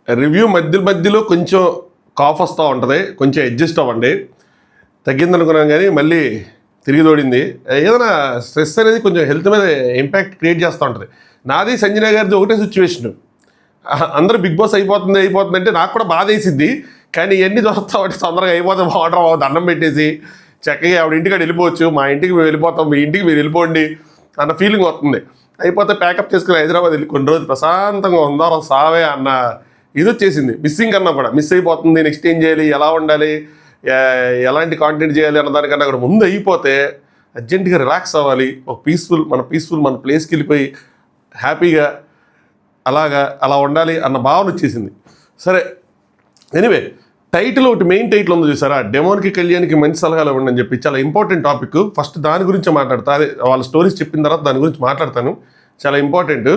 Review మధ్యలో కొంచెం cough వస్తూ ఉంటుంది, కొంచెం అడ్జస్ట్ అవ్వండి. తగ్గింది అనుకున్నాం కానీ మళ్ళీ తిరిగి తోడింది. ఏదైనా స్ట్రెస్ అనేది కొంచెం హెల్త్ మీద ఇంపాక్ట్ క్రియేట్ చేస్తూ ఉంటుంది. నాది సంజన గారిది ఒకటే సిచ్యువేషన్. అందరూ బిగ్ బాస్ అయిపోతుంది అంటే నాకు కూడా బాధ వేసిద్ది. కానీ ఇవన్నీ చూస్తా ఉంటే తొందరగా అయిపోతే బాగుంటారు, దండం పెట్టేసి చక్కగా ఆవిడ ఇంటికి వెళ్ళిపోవచ్చు, మా ఇంటికి మేము వెళ్ళిపోతాం, మీ ఇంటికి మీరు వెళ్ళిపోండి అన్న ఫీలింగ్ వస్తుంది. అయిపోతే ప్యాకప్ చేసుకుని హైదరాబాద్ వెళ్ళి కొన్ని రోజులు ప్రశాంతంగా ఉందారో సావే అన్న ఇది వచ్చేసింది. మిస్సింగ్ కన్నా కూడా మిస్ అయిపోతుంది. నెక్స్ట్ ఏం చేయాలి, ఎలా ఉండాలి, ఎలాంటి కాంటెంట్ చేయాలి అన్న దానికన్నా కూడా ముందు అయిపోతే అర్జెంటుగా రిలాక్స్ అవ్వాలి. ఒక పీస్ఫుల్ మన ప్లేస్కి వెళ్ళిపోయి హ్యాపీగా అలా ఉండాలి అన్న భావన వచ్చేసింది. సరే, ఎనీవే టైటిల్ ఒకటి మెయిన్ టైటిల్ ఉంది చూసారా, డెమోన్కి కళ్యాణ్కి మంచి సలహాలు ఇవ్వండి అని చెప్పి చాలా ఇంపార్టెంట్ టాపిక్. ఫస్ట్ దాని గురించి మాట్లాడతా, అదే వాళ్ళ స్టోరీస్ చెప్పిన తర్వాత దాని గురించి మాట్లాడతాను. చాలా important.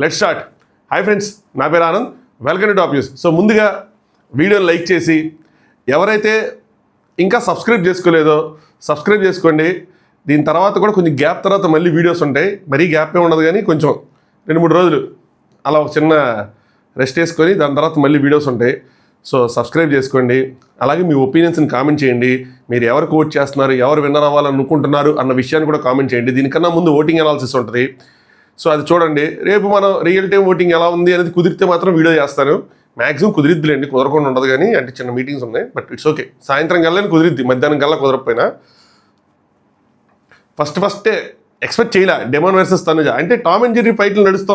Let's start. Hi friends, నా పేరు Anand, welcome to top news. So ముందుగా వీడియోని లైక్ చేసి ఎవరైతే ఇంకా సబ్స్క్రైబ్ చేసుకోలేదో సబ్స్క్రైబ్ చేసుకోండి. దీని తర్వాత కూడా కొంచెం గ్యాప్ తర్వాత మళ్ళీ వీడియోస్ ఉంటాయి. మరీ గ్యాప్ ఉండదు కానీ కొంచెం 2-3 రోజులు అలా ఒక చిన్న రెస్ట్ వేసుకొని దాని తర్వాత మళ్ళీ వీడియోస్ ఉంటాయి. సో సబ్స్క్రైబ్ చేసుకోండి. అలాగే మీ ఒపీనియన్స్ని కామెంట్ చేయండి. మీరు ఎవరికి ఓట్ చేస్తున్నారు, ఎవరు విన్నర్ అవ్వాలనుకుంటున్నారు అన్న విషయాన్ని కూడా కామెంట్ చేయండి. దీనికన్నా ముందు ఓటింగ్ అనాలిసిస్ ఉంటుంది. సో అది చూడండి. రేపు మనం రియల్ టైం ఓటింగ్ ఎలా ఉంది అనేది కుదిరితే మాత్రం వీడియో చేస్తాను. మ్యాక్సిమం కుదిరిద్దిలేండి, కుదరకుండా ఉండదు కానీ, అంటే చిన్న మీటింగ్స్ ఉన్నాయి. But it's okay. సాయంత్రం కల్లా కుదిరిద్ది, మధ్యాహ్నం కల్లా కుదరకపోయినా. ఫస్టే ఎక్స్పెక్ట్ చేయలే డెమోన్ వర్సెస్ తనుజ. అంటే టామ్ అండ్ జెర్రీ ఫైట్లు నడుస్తూ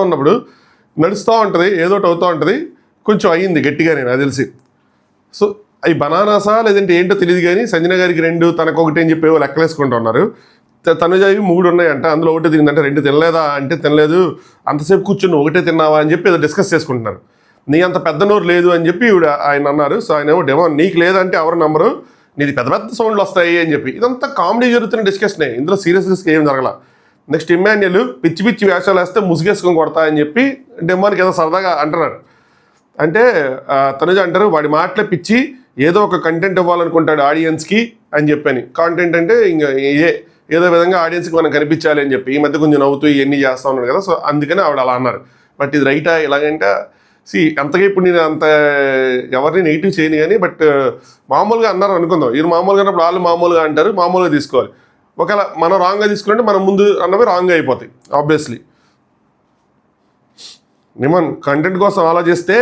ఉంటుంది, ఏదోటి అవుతూ ఉంటుంది. కొంచెం అయ్యింది గట్టిగానే నాకు తెలిసి. సో అవి బనానాసా లేదంటే ఏంటో తెలియదు కానీ సంజన గారికి 2 తనకు 1 అని చెప్పి లెక్కలేసుకుంటూ ఉన్నారు. తనుజావి 3 ఉన్నాయంట, అందులో 1 తిరిగిందంటే 2 తినలేదా అంటే తినలేదు, అంతసేపు కూర్చొని 1 తిన్నావా అని చెప్పి ఏదో డిస్కస్ చేసుకుంటున్నారు. నీ అంత పెద్ద నోరు లేదు అని చెప్పి ఆయన అన్నారు. సో ఆయన ఏమో డెమో నీకు లేదంటే ఎవరు నమ్మరు, నీది పెద్ద సౌండ్లు వస్తాయి అని చెప్పి. ఇదంతా కామెడీ జరుగుతున్న డిస్కషనే, ఇందులో సీరియస్గా ఏం జరగల. నెక్స్ట్ ఇమ్మాన్యుల్ పిచ్చి వేషాలు వేస్తే ముసుగేసుకొని కొడతా అని చెప్పి డెమోన్కి ఏదో సరదాగా అంటున్నారు. అంటే తనుజ అంటారు వాడి మాటలే పిచ్చి, ఏదో ఒక కంటెంట్ ఇవ్వాలనుకుంటాడు ఆడియన్స్కి అని చెప్పని. కాంటెంట్ అంటే ఇంకా ఏదో విధంగా ఆడియన్స్కి మనం కనిపించాలి అని చెప్పి ఈ మధ్య కొంచెం నవ్వుతూ ఇవన్నీ చేస్తూ ఉన్నాడు కదా. సో అందుకని ఆవిడ అలా అన్నారు. బట్ ఇది రైటా ఇలాగంటే అంతగా ఇప్పుడు నేను అంత ఎవరిని నెగిటివ్ చేయను కానీ, బట్ మామూలుగా అన్నారు అనుకుందాం. ఇది మామూలుగా అన్నప్పుడు వాళ్ళు మామూలుగా అంటారు, మామూలుగా తీసుకోవాలి. ఒకవేళ మనం రాంగ్గా తీసుకుంటే మనం ముందు అన్నవి రాంగ్గా అయిపోతాయి ఆబ్వియస్లీ. నిమన్ కంటెంట్ కోసం ఆలోచిస్తే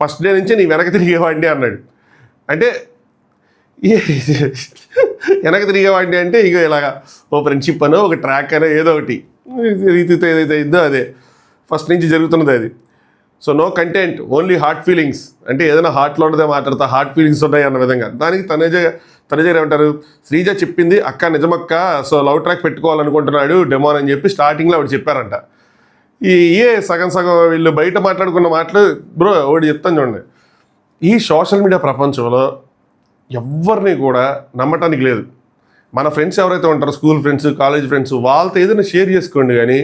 ఫస్ట్ డే నుంచే నీ వెనక తిరిగేవాడిని అన్నాడు. అంటే వెనక తిరిగేవాడిని అంటే ఇక ఇలాగా ఓ ఫ్రెండ్షిప్ అనో ఒక ట్రాక్ అనో ఏదో ఒకటి రీతితో ఏదైతే ఇద్దో అదే ఫస్ట్ నుంచి జరుగుతున్నది అది. So no content, only heart feelings. అంటే ఏదైనా హార్ట్లో ఉన్నదే మాట్లాడతా, హార్ట్ ఫీలింగ్స్ ఉన్నాయి అన్న విధంగా. దానికి తనుజ ఏమంటారు, శ్రీజ చెప్పింది అక్క నిజమక్క, సో లవ్ ట్రాక్ పెట్టుకోవాలనుకుంటున్నాడు డెమోన్ అని చెప్పి స్టార్టింగ్లో ఆవిడ చెప్పారంట. సగం వీళ్ళు బయట మాట్లాడుకున్న మాటలు బ్రో ఒకటి చెప్తాను చూడండి. ఈ సోషల్ మీడియా ప్రపంచంలో ఎవరిని కూడా నమ్మటానికి లేదు. మన ఫ్రెండ్స్ ఎవరైతే ఉంటారో, స్కూల్ ఫ్రెండ్స్, కాలేజ్ ఫ్రెండ్స్, వాళ్ళతో ఏదైనా షేర్ చేసుకోండి. కానీ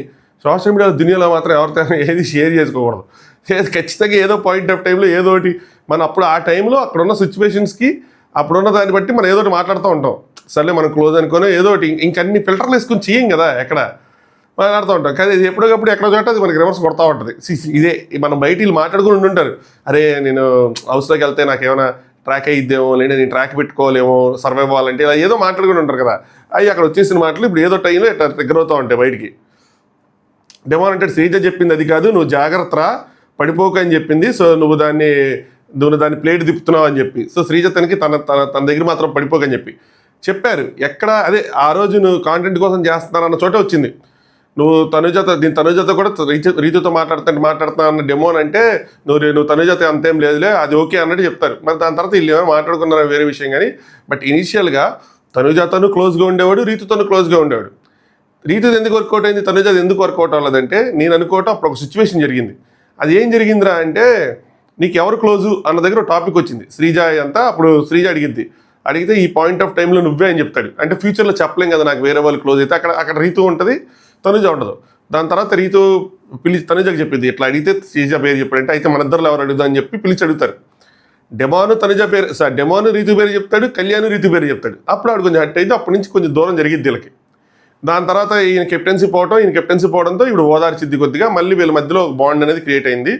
సోషల్ మీడియా దునియాలో మాత్రం ఎవరితో ఏది షేర్ చేసుకోకూడదు. ఖచ్చితంగా ఏదో పాయింట్ ఆఫ్ టైంలో ఏదో ఒకటి మనం అప్పుడు ఆ టైంలో అక్కడున్న సిచ్యువేషన్స్కి అప్పుడున్న దాన్ని బట్టి మనం ఏదో ఒకటి మాట్లాడుతూ ఉంటాం. సర్లే మనం క్లోజ్ అనుకుని ఏదో ఒకటి ఇంకన్ని ఫిల్టర్లు వేసుకొని చేయం కదా, ఎక్కడ మాట్లాడుతూ ఉంటాం. కానీ ఎప్పటికప్పుడు ఎక్కడ చోట అది మనకి రివర్స్ కొడతా ఉంటుంది. ఇదే మనం బయట వీళ్ళు మాట్లాడుకుని ఉంటుంటారు. అరే నేను హౌస్లోకి వెళ్తే నాకేమైనా ట్రాక్ అయిద్దేమో, లేదా నేను ట్రాక్ పెట్టుకోలేమో, సర్వైవ్ అవ్వాలంటే ఇలా ఏదో మాట్లాడుకుని ఉంటారు కదా. అవి అక్కడ వచ్చేసిన మాటలు ఇప్పుడు ఏదో టైంలో ఇట్లా ట్రిగ్గర్ అవుతూ ఉంటాయి బయటికి. డెమోన్ అంటే శ్రీజ చెప్పింది అది కాదు, నువ్వు జాగ్రత్త పడిపోకు అని చెప్పింది. సో నువ్వు దాన్ని ప్లేట్ తిప్పుతున్నావు అని చెప్పి. సో శ్రీజ తన దగ్గర మాత్రం పడిపోకని చెప్పి చెప్పారు. ఎక్కడ అదే ఆ రోజు నువ్వు కాంటెంట్ కోసం చేస్తున్నారన్న చోటే వచ్చింది. నువ్వు తనుజతో కూడా రీతితో మాట్లాడుతున్నా అన్న డెమోన్ అంటే నువ్వు తనుజతో అంతేం లేదులే, అది ఓకే అన్నట్టు చెప్తారు. మరి దాని తర్వాత వీళ్ళు ఏమో మాట్లాడుకున్నారు వేరే విషయం. కానీ బట్ ఇనీషియల్గా తనుజతోను క్లోజ్గా ఉండేవాడు, రీతితోను క్లోజ్గా ఉండేవాడు. రీతి ఎందుకు వర్కౌట్ అయింది, తనుజ ఎందుకు వర్కౌట్ అవ్వలేదంటే నేను అనుకోవటం అప్పుడు ఒక సిచ్యువేషన్ జరిగింది. అది ఏం జరిగిందిరా అంటే, నీకు ఎవరు క్లోజు అన్న దగ్గర టాపిక్ వచ్చింది. శ్రీజ అంతా అప్పుడు శ్రీజ అడిగితే ఈ పాయింట్ ఆఫ్ టైంలో నువ్వే అని చెప్తాడు. అంటే ఫ్యూచర్లో చెప్పలేం కదా నాకు వేరే వాళ్ళు క్లోజ్ అయితే. అక్కడ రీతు ఉంటుంది, తనుజ ఉండదు. దాని తర్వాత రీతు తనుజకి చెప్పింది ఇట్లా అడిగితే శ్రీజ పేరు చెప్పాడంటే, అయితే మన ఇద్దరు ఎవరు అడుగుదా అని చెప్పి పిలిచి అడుగుతారు. డెమోను రీతు పేరు చెప్తాడు, కళ్యాణ్ రీతు పేరు చెప్తాడు. అప్పుడు ఆడు కొంచెం హట్ అయితే అప్పటి నుంచి కొంచెం దూరం జరిగిద్ది వీళ్ళకి. దాని తర్వాత ఈయన కెప్టెన్సీ పోవడంతో ఇప్పుడు ఓదార్చిద్ది కొద్దిగా మళ్ళీ వీళ్ళ మధ్యలో బాండ్ అనేది క్రియేట్ అయింది.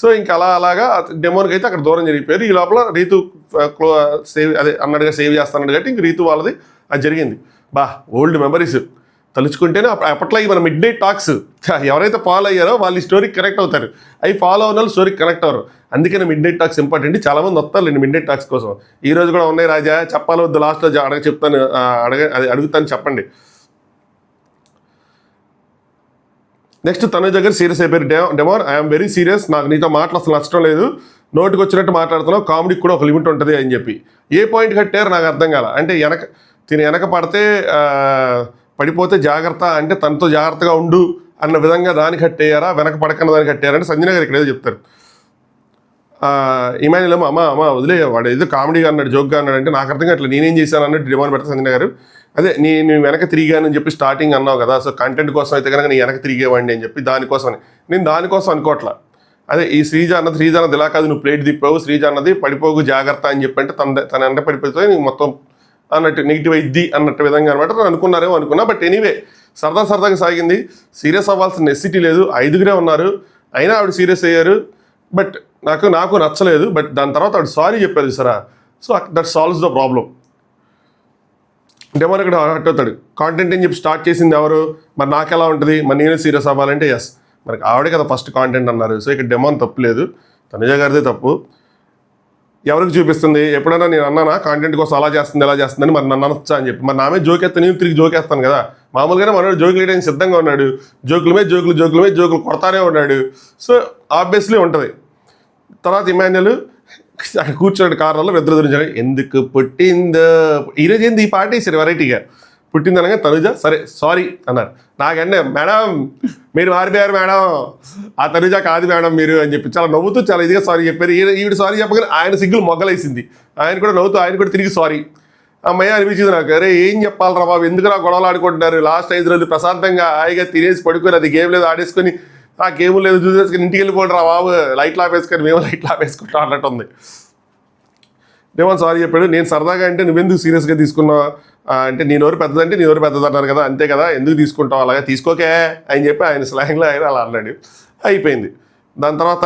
సో ఇంకా అలాగా డెమోన్కి అయితే అక్కడ దూరం జరిగిపోయారు. ఈ లోపల రీతు సేవ్ అన్నట్టుగా సేవ్ చేస్తానన్నాడు కాబట్టి ఇంక రీతు వాళ్ళది అది జరిగింది. ఓల్డ్ మెమరీస్ తలుచుకుంటేనే అప్పట్లో మన మిడ్ నైట్ టాక్స్ ఎవరైతే ఫాలో అయ్యారో వాళ్ళు ఈ స్టోరీకి కనెక్ట్ అవుతారు, అవి ఫాలో అయిన వాళ్ళు స్టోరీకి కనెక్ట్ అవ్వరు. అందుకని మిడ్ నైట్ టాక్స్ ఇంపార్టెంట్. చాలామంది వస్తారులేండి మిడ్ నైట్ టాక్స్ కోసం. ఈ రోజు కూడా ఉన్నాయి రాజా, చెప్పాలి వద్దు లాస్ట్లో చెప్తాను, అడుగుతాను చెప్పండి. నెక్స్ట్ తనుజ గారు సీరియస్ అయిపోయారు. డెమోన్ ఐఎమ్ వెరీ సీరియస్, నాకు నీతో మాటలు అసలు నచ్చడం లేదు, నోటికి వచ్చినట్టు మాట్లాడుతున్నావు, కామెడీకి కూడా ఒక లిమిట్ ఉంటుంది అని చెప్పి. ఏ పాయింట్ కట్టారు నాకు అర్థం కాల. అంటే వెనక పడితే పడిపోతే జాగ్రత్త అంటే తనతో జాగ్రత్తగా ఉండు అన్న విధంగా దానికి కట్టేయారా, వెనక పడకన్న దానికి కట్టారంటే సంజన గారు ఇక్కడ ఏదో చెప్తారు. ఇమాన్యుల్ అమ్మ వదిలే, వాడు ఏదో కామెడీగా అన్నాడు, జోక్గా అన్నాడు అంటే నాకు అర్థం కావట్లేదు, నేనేం చేశాను అన్నట్టు డిమాండ్ పెడతా సంజన గారు. అదే నేను వెనక తిరిగానని చెప్పి స్టార్టింగ్ అన్నావు కదా, సో కంటెంట్ కోసం అయితే కనుక నీ వెనక తిరిగేవాడిని అని చెప్పి దానికోసమని. నేను దానికోసం అనుకోవట్లా. అదే ఈ శ్రీజ అన్నది ఇలా కాదు, నువ్వు ప్లేట్ తిప్పావు, శ్రీజ అన్నది పడిపోకు జాగ్రత్త అని చెప్పి అంటే తన ఎండ పడిపోతే నీకు మొత్తం అన్నట్టు నెగిటివ్ అయింది అన్నట్టు విధంగా అనమాట అనుకున్నారేమో అనుకున్నా. బట్ ఎనీవే సరదాగా సాగింది. సీరియస్ అవ్వాల్సిన నెసిటీ లేదు, 5గురే ఉన్నారు, అయినా ఆవిడ సీరియస్ అయ్యారు. బట్ నాకు నచ్చలేదు. బట్ దాని తర్వాత ఆవిడ సారీ చెప్పారు సరా, so that solves the problem. Demon ఇక్కడ హర్ట్ అవుతాడు. కాంటెంట్ అని చెప్పి స్టార్ట్ చేసింది ఎవరు, మరి నాకు ఎలా ఉంటుంది, మరి నేను సీరియస్ అవ్వాలంటే ఎస్, మరి ఆవిడే కదా ఫస్ట్ కాంటెంట్ అన్నారు. సో ఇక్కడ డెమోన్ తప్పు లేదు, తనుజ గారిదే తప్పు. ఎవరికి చూపిస్తుంది, ఎప్పుడైనా నేను అన్నానా కాంటెంట్ కోసం అలా చేస్తుంది ఎలా చేస్తుందని, మరి నన్ను అనొచ్చా అని చెప్పి. మరి నామే జోకేస్తాను, నేను తిరిగి జోకేస్తాను కదా. మామూలుగానే మనోడు జోకులు వేయడానికి సిద్ధంగా ఉన్నాడు, జోకుల మీద జోకులు కొడతానే ఉన్నాడు. సో ఆబ్వియస్లీ ఉంటుంది. తర్వాత ఇమాన్యుల్ అక్కడ కూర్చున్నాడు కార్లలో, ఇద్దరు గురించి ఎందుకు పుట్టిందో ఈరోజు ఏంది ఈ పాట వేసారు వెరైటీగా. పుట్టిందనగా తనుజ సరే సారీ అన్నారు. నాకంటే మేడం మీరు మారిపోయారు మేడం, ఆ తనుజ కాదు మేడం మీరు అని చెప్పి చాలా నవ్వుతూ చాలా ఇదిగా సారీ చెప్పారు. ఈవిడ సారీ చెప్పగానే ఆయన సిగ్గులు మొగ్గలేసింది, ఆయన కూడా నవ్వుతూ ఆయన కూడా తిరిగి సారీ. అమ్మాయి అనిపించింది నాకు, అరే ఏం చెప్పాలరా బాబు, ఎందుకు నా గొడవలు ఆడుకుంటున్నారు, లాస్ట్ 5 రోజులు ప్రశాంతంగా హాయిగా తినేసి పడుకొని అది గేమ్ లేదు ఆడేసుకొని ఆ గేమ్ లేదు చూసేసుకొని ఇంటికి వెళ్ళిపోండి రా బాబు, లైట్లు ఆపేసుకొని మేము లైట్లు ఆపేసుకుంటాం అన్నట్టు ఉంది. డెమోన్ సారీ చెప్పాడు. నేను సరదాగా అంటే నువ్వెందుకు సీరియస్గా తీసుకున్నావు అంటే, నీ నోరు పెద్దదంటే నీ నోరు పెద్దది అన్నారు కదా, అంతే కదా, ఎందుకు తీసుకుంటావు అలాగా, తీసుకోకే అని చెప్పి ఆయన స్లాంగ్లో ఆయన అలా అన్నాడు. అయిపోయింది. దాని తర్వాత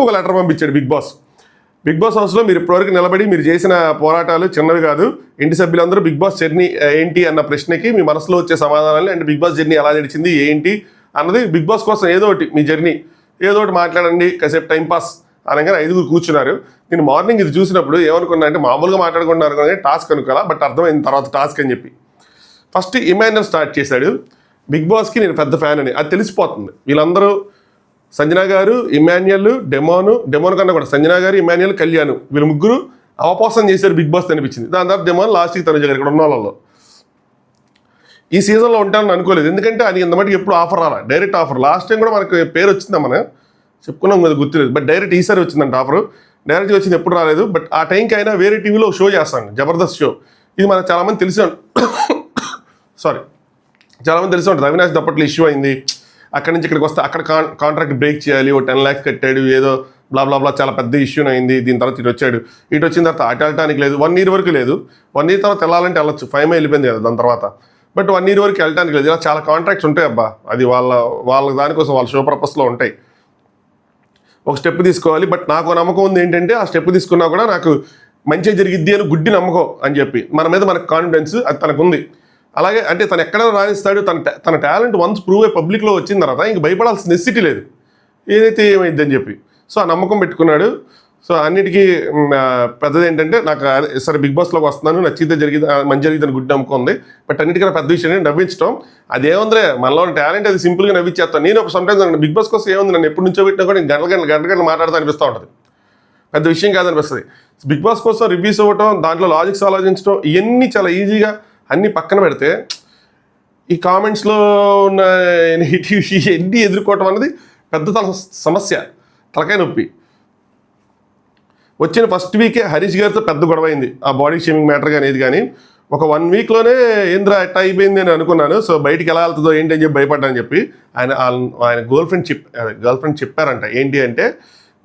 ఒక లెటర్ పంపించాడు బిగ్ బాస్ హౌస్లో మీరు ఇప్పటివరకు నిలబడి మీరు చేసిన పోరాటాలు చిన్నవి కాదు, ఇంటి సభ్యులందరూ బిగ్ బాస్ జర్నీ ఏంటి అన్న ప్రశ్నకి మీ మనసులో వచ్చే సమాధానాలు, అంటే బిగ్ బాస్ జర్నీ ఎలా నడిచింది ఏంటి అన్నది, బిగ్ బాస్ కోసం ఏదో ఒకటి మీ జర్నీ ఏదో ఒకటి మాట్లాడండి, కాసేపు టైంపాస్ అనగానే 5గురు కూర్చున్నారు. నేను మార్నింగ్ ఇది చూసినప్పుడు ఏమనుకున్నా అంటే మామూలుగా మాట్లాడుకుంటున్నారు కానీ టాస్క్ అనుకోవాలా, బట్ అర్థమైంది తర్వాత టాస్క్ అని చెప్పి. ఫస్ట్ ఇమాన్యుల్ స్టార్ట్ చేశాడు. బిగ్ బాస్కి నేను పెద్ద ఫ్యాన్ అని అది తెలిసిపోతుంది. వీళ్ళందరూ సంజన గారు, ఇమాన్యుల్, డెమోన్ కన్నా కూడా సంజన గారు, ఇమాన్యుల్, కళ్యాణ్ వీళ్ళు ముగ్గురు అవపోసం చేశారు బిగ్ బాస్ అనిపించింది. దాని తర్వాత డెమోన్ లాస్ట్కి తనుజ గారు ఇక్కడ ఉన్న వాళ్ళలో ఈ సీజన్లో ఉంటానని అనుకోలేదు. ఎందుకంటే అది ఇంత మటుకు ఎప్పుడు ఆఫర్ రాలా, డైరెక్ట్ ఆఫర్. లాస్ట్ టైం కూడా మనకు పేరు వచ్చిందా, మనం చెప్పుకున్నాం కదా గుర్తులేదు, బట్ డైరెక్ట్ ఈసారి వచ్చిందంట ఆఫర్. డైరెక్ట్గా వచ్చింది ఎప్పుడు రాలేదు. బట్ ఆ టైంకి అయినా వేరే టీవీలో షో చేస్తాను, జబర్దస్త్ షో. ఇది మనకు చాలామంది తెలిసి చాలామంది తెలిసి ఉంటుంది. అవినాష్ దప్పట్లో ఇష్యూ అయింది, అక్కడి నుంచి ఇక్కడికి వస్తే అక్కడ కాంట్రాక్ట్ బ్రేక్ చేయాలి, 10 lakhs కట్టాడు, ఏదో బ్లా చాలా పెద్ద ఇష్యూ అయింది. దీని తర్వాత ఇటు వచ్చాడు. ఇటు వచ్చిన తర్వాత అటు వెళ్ళటానికి లేదు, 1 year వరకు లేదు. 1 year తర్వాత వెళ్ళాలంటే వెళ్ళొచ్చు, 5 May వెళ్ళిపోయింది కదా దాని తర్వాత. బట్ 1 year వరకు వెళ్ళటానికి లేదు. ఇలా చాలా కాంట్రాక్ట్స్ ఉంటాయి అబ్బా, అది వాళ్ళ దానికోసం వాళ్ళ షో పర్పస్లో ఉంటాయి. ఒక స్టెప్ తీసుకోవాలి. బట్ నాకు నమ్మకం ఉంది ఏంటంటే, ఆ స్టెప్ తీసుకున్నా కూడా నాకు మంచిగా జరిగిద్ది అని గుడ్డి నమ్మకం అని చెప్పి మన మీద మనకు కాన్ఫిడెన్స్ అది తనకు ఉంది. అలాగే అంటే తను ఎక్కడ రాణిస్తాడు, తన టాలెంట్ వన్స్ ప్రూవ్ అయ్యి పబ్లిక్లో వచ్చిన తర్వాత ఇంక భయపడాల్సిన నెసిటీ లేదు, ఏదైతే ఏమైంది అని చెప్పి. సో ఆ నమ్మకం పెట్టుకున్నాడు. సో అన్నిటికీ పెద్దది ఏంటంటే, నాకు సరే బిగ్ బాస్లోకి వస్తున్నాను, నచ్చితే జరిగింది, మంచి జరిగిందని గుడ్డి నమ్మకం ఉంది. బట్ అన్నిటికన్నా పెద్ద విషయం ఏంటి, నవ్వించడం. అదేముందిరే మనలో టాలెంట్, అది సింపుల్గా నవ్వించేస్తాను. నేను సమ్టైమ్స్ బిగ్ బాస్ కోసం ఏముంది, నన్ను ఎప్పుడు నుంచో పెట్టినా కూడా గంటలు మాట్లాడుతూ అనిపిస్తూ ఉంటుంది, పెద్ద విషయం కాదనిపిస్తుంది. బిగ్ బాస్ కోసం రివ్యూస్ ఇవ్వటం, దాంట్లో లాజిక్స్ ఆలోచించడం, ఇవన్నీ చాలా ఈజీగా అన్నీ పక్కన పెడితే ఈ కామెంట్స్లో ఉన్న నెగిటివ్ ఎన్ని ఎదుర్కోవటం అనేది పెద్ద సమస్య, తలకాయ నొప్పి. వచ్చిన ఫస్ట్ వీకే హరీష్ గారితో పెద్ద గొడవ అయింది, ఆ బాడీ షేమింగ్ మ్యాటర్ కానీ ఇది కానీ. ఒక 1 weekలోనే ఏంద్రా ఎట్ట అయిపోయింది అని అనుకున్నాను. సో బయటికి ఎలా వెళ్తుందో ఏంటి అని చెప్పి భయపడ్డాను చెప్పి ఆయన గర్ల్ ఫ్రెండ్ చెప్పారంట. ఏంటి అంటే,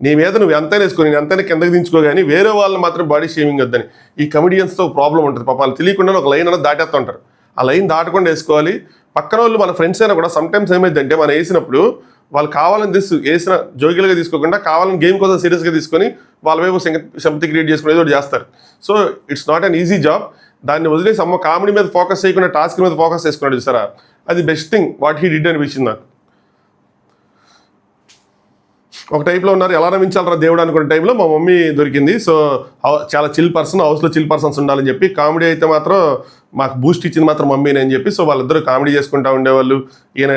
నీ మీద నువ్వు ఎంతైనా వేసుకో, నేను ఎంతైనా కిందకి దించుకో, కానీ వేరే వాళ్ళని మాత్రం బాడీ షేమింగ్ వద్దని. ఈ కమెడియన్స్తో ప్రాబ్లం ఉంటుంది, పాప వాళ్ళు తెలియకుండా ఒక లైన్ అనేది దాటేస్తూ ఉంటారు. ఆ లైన్ దాటకుండా వేసుకోవాలి. పక్కన వాళ్ళు మన ఫ్రెండ్స్ అయినా కూడా సమ్టైమ్స్ ఏమైందంటే మనం వేసినప్పుడు వాళ్ళు కావాలని వేసిన జోగిలుగా తీసుకోకుండా కావాలని గేమ్ కోసం సీరియస్గా తీసుకొని వాళ్ళ వైపు సింపతి క్రియేట్ చేసుకుని ఏదో చేస్తారు. So it's not an easy job. దాన్ని వదిలేసి అమ్మ కామెడీ మీద ఫోకస్ చేయకుండా టాస్క్ మీద ఫోకస్ చేసుకున్నాడు చూసారా, అది best thing what he did అనిపించింది నాకు. ఒక టైప్లో ఉన్నారు, ఎలా నమ్మించాలరా దేవుడు అనుకునే టైంలో మా మమ్మీ దొరికింది. సో చాలా చిల్ పర్సన్, హౌస్లో చిల్ పర్సన్స్ ఉండాలని చెప్పి, కామెడీ అయితే మాత్రం మాకు బూస్ట్ ఇచ్చింది మాత్రం మమ్మీని అని చెప్పి. సో వాళ్ళిద్దరూ కామెడీ చేసుకుంటూ ఉండేవాళ్ళు. ఈయన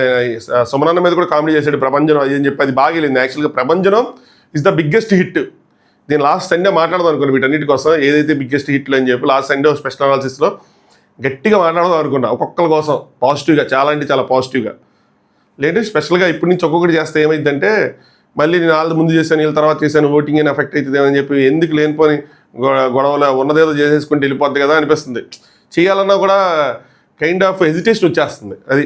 సుమనన్న మీద కూడా కామెడీ చేశాడు, ప్రభంజనం అది అని చెప్పి. అది బాగా వెళ్ళింది యాక్చువల్గా. ప్రభంజనం ఇస్ ద బిగ్గెస్ట్ హిట్. నేను లాస్ట్ సండే మాట్లాడదాం అనుకున్నాను వీటన్నిటి కోసం, ఏదైతే బిగ్గెస్ట్ హిట్లు అని చెప్పి. లాస్ట్ సండే స్పెషల్ అనాలిసిస్లో గట్టిగా మాట్లాడదాం అనుకున్నా ఒక్కొక్కరి కోసం పాజిటివ్గా, చాలా అంటే చాలా పాజిటివ్గా. లేదంటే స్పెషల్గా ఇప్పటి నుంచి ఒక్కొక్కటి చేస్తే ఏమైందంటే మళ్ళీ నేను వాళ్ళ ముందు చేశాను వీళ్ళ తర్వాత చేశాను ఓటింగ్ అని ఎఫెక్ట్ అవుతుంది అని చెప్పి ఎందుకు లేనిపోని గొడవలు ఉన్నదేదో చేసేసుకుంటే వెళ్ళిపోద్ది కదా అనిపిస్తుంది. చేయాలన్నా కూడా కైండ్ ఆఫ్ హెజిటేషన్ వచ్చేస్తుంది. అది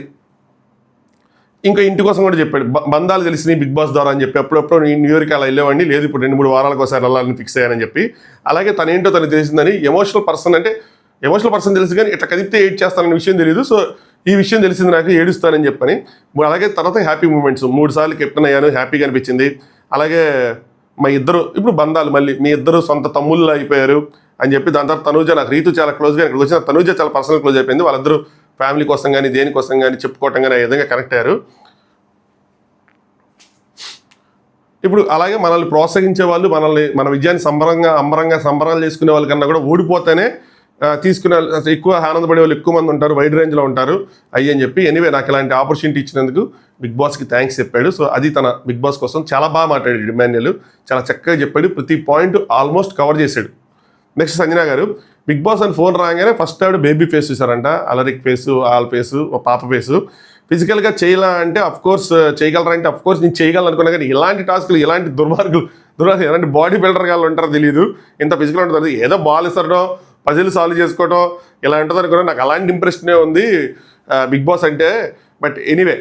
ఇంకా ఇంటి కోసం కూడా చెప్పాడు, బంధాలు తెలిసినాయి బిగ్ బాస్ ద్వారా అని చెప్పి. అప్పుడప్పుడు నేను న్యూ ఇయర్కి అలా వెళ్ళేవాడిని, లేదు ఇప్పుడు 2-3 వారాలకు ఒకసారి వెళ్ళాలని ఫిక్స్ అయ్యానని చెప్పి. అలాగే తనేంటో తనకు తెలిసిందని. ఎమోషనల్ పర్సన్ తెలుసు కానీ ఇట్లా కదిపితే ఏడ్ చేస్తానన్న విషయం తెలియదు. సో ఈ విషయం తెలిసింది నాకు, ఏడుస్తానని చెప్పని. అలాగే తర్వాత హ్యాపీ మూమెంట్స్ 3 సార్లు కెప్టెన్ అయ్యాను, హ్యాపీగా అనిపించింది. అలాగే మా ఇద్దరు ఇప్పుడు బంధాలు మళ్ళీ మీ ఇద్దరు సొంత తమ్ముళ్ళు అయిపోయారు అని చెప్పి. దాని తర్వాత తనూజ, నాకు రీతు చాలా క్లోజ్గా, ఇక్కడికి వచ్చిన తనూజ చాలా పర్సనల్ క్లోజ్ అయిపోయింది. వాళ్ళిద్దరూ ఫ్యామిలీ కోసం కానీ దేనికోసం కానీ చెప్పుకోవటం కానీ ఆ విధంగా కనెక్ట్ అయ్యారు. ఇప్పుడు అలాగే మనల్ని ప్రోత్సహించే వాళ్ళు, మన విజయాన్ని సంబరాలు చేసుకునే వాళ్ళకన్నా కూడా ఓడిపోతేనే తీసుకునే ఎక్కువ ఆనందపడే వాళ్ళు ఎక్కువ మంది ఉంటారు, వైడ్ రేంజ్లో ఉంటారు అని చెప్పి. ఎనీవే నాకు ఇలాంటి ఆపర్చునిటీ ఇచ్చినందుకు బిగ్ బాస్కి థ్యాంక్స్ చెప్పాడు. సో అది తన బిగ్ బాస్ కోసం చాలా బాగా మాట్లాడాడు ఇమాన్యుయల్, చాలా చక్కగా చెప్పాడు, ప్రతి పాయింట్ ఆల్మోస్ట్ కవర్ చేశాడు. Next Sanjana garu Bigg Boss అని ఫోన్ రాగానే ఫస్ట్ ఆవిడ బేబీ ఫేస్ చూసారంట, అలరిక్ ఫేసు, ఆల్ ఫేసు, పాప ఫేసు. ఫిజికల్గా చేయాలా అంటే అఫ్కోర్స్ చేయగలరా అంటే అఫ్కోర్స్ నేను చేయగలను అనుకున్నా, కానీ ఇలాంటి టాస్కులు, ఇలాంటి దుర్మార్గులు ఎలాంటి బాడీ బిల్డర్ గాళ్ళు ఉంటారో తెలియదు, ఇంత ఫిజికల్ ఉంటుంది. ఏదో బాల్ ఇస్తారో పజిల్ సాల్వ్ చేసుకోవటం ఇలా ఉంటుంది అనుకున్నా. నాకు అలాంటి ఇంప్రెషనే ఉంది బిగ్ బాస్ అంటే. But anyway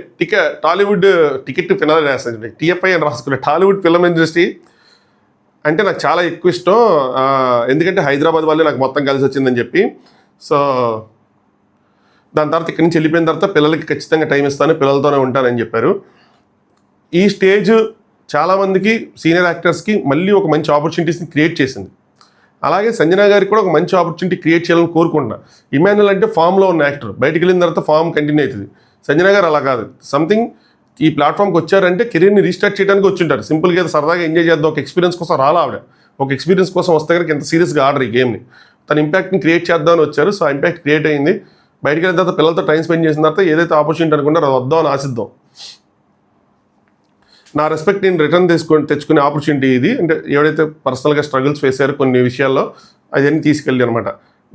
Tollywood ticket finale రాస్తాను, టీఎఫ్ఐ అని రాసుకునే టాలీవుడ్ ఫిల్మ్ ఇండస్ట్రీ అంటే నాకు చాలా ఎక్కువ ఇష్టం. ఎందుకంటే హైదరాబాద్ వాళ్ళే నాకు మొత్తం కలిసి వచ్చిందని చెప్పి. సో దాని తర్వాత ఇక్కడి నుంచి వెళ్ళిపోయిన తర్వాత పిల్లలకి ఖచ్చితంగా టైం ఇస్తాను, పిల్లలతోనే ఉంటానని చెప్పారు. ఈ స్టేజ్ చాలామందికి సీనియర్ యాక్టర్స్కి మళ్ళీ ఒక మంచి ఆపర్చునిటీస్ని క్రియేట్ చేసింది. అలాగే సంజన గారికి కూడా ఒక మంచి ఆపర్చునిటీ క్రియేట్ చేయాలని కోరుకుంటున్నా. ఇమాన్యుయల్ అంటే ఫామ్లో ఉన్న యాక్టర్, బయటికి వెళ్ళిన తర్వాత ఫామ్ కంటిన్యూ అవుతుంది. సంజన గారు అలా కాదు, సంథింగ్ ఈ ప్లాట్ఫామ్కి వచ్చారంటే కెరీర్ని రీస్టార్ట్ చేయడానికి వచ్చింటారు. సింపుల్గా సరదాగా ఎంజాయ్ చేద్దాం, ఒక ఎక్స్పీరియన్స్ కోసం రాలా ఆవిడ. ఒక ఎక్స్పీరియన్స్ కోసం వస్తే కనుక ఎంత సీరియస్గా ఆడరు ఈ గేమ్ని. తన ఇంపాక్ట్ని క్రియేట్ చేద్దామని వచ్చారు. సో ఆ ఇంపాక్ట్ క్రియేట్ అయింది. బయటికి వెళ్ళిన తర్వాత పిల్లలతో టైం స్పెండ్ చేసిన తర్వాత ఏదైతే ఆపర్చునిటీ అనుకుంటారో అది వద్దామని ఆశిద్దాం. నా రెస్పెక్ట్ నేను రిటర్న్ తెచ్చుకునే ఆపర్చునిటీ ఇది. అంటే ఎవరైతే పర్సనల్గా స్ట్రగుల్స్ ఫేస్ అయ్యారో కొన్ని విషయాల్లో అవన్నీ తీసుకెళ్ళి అనమాట.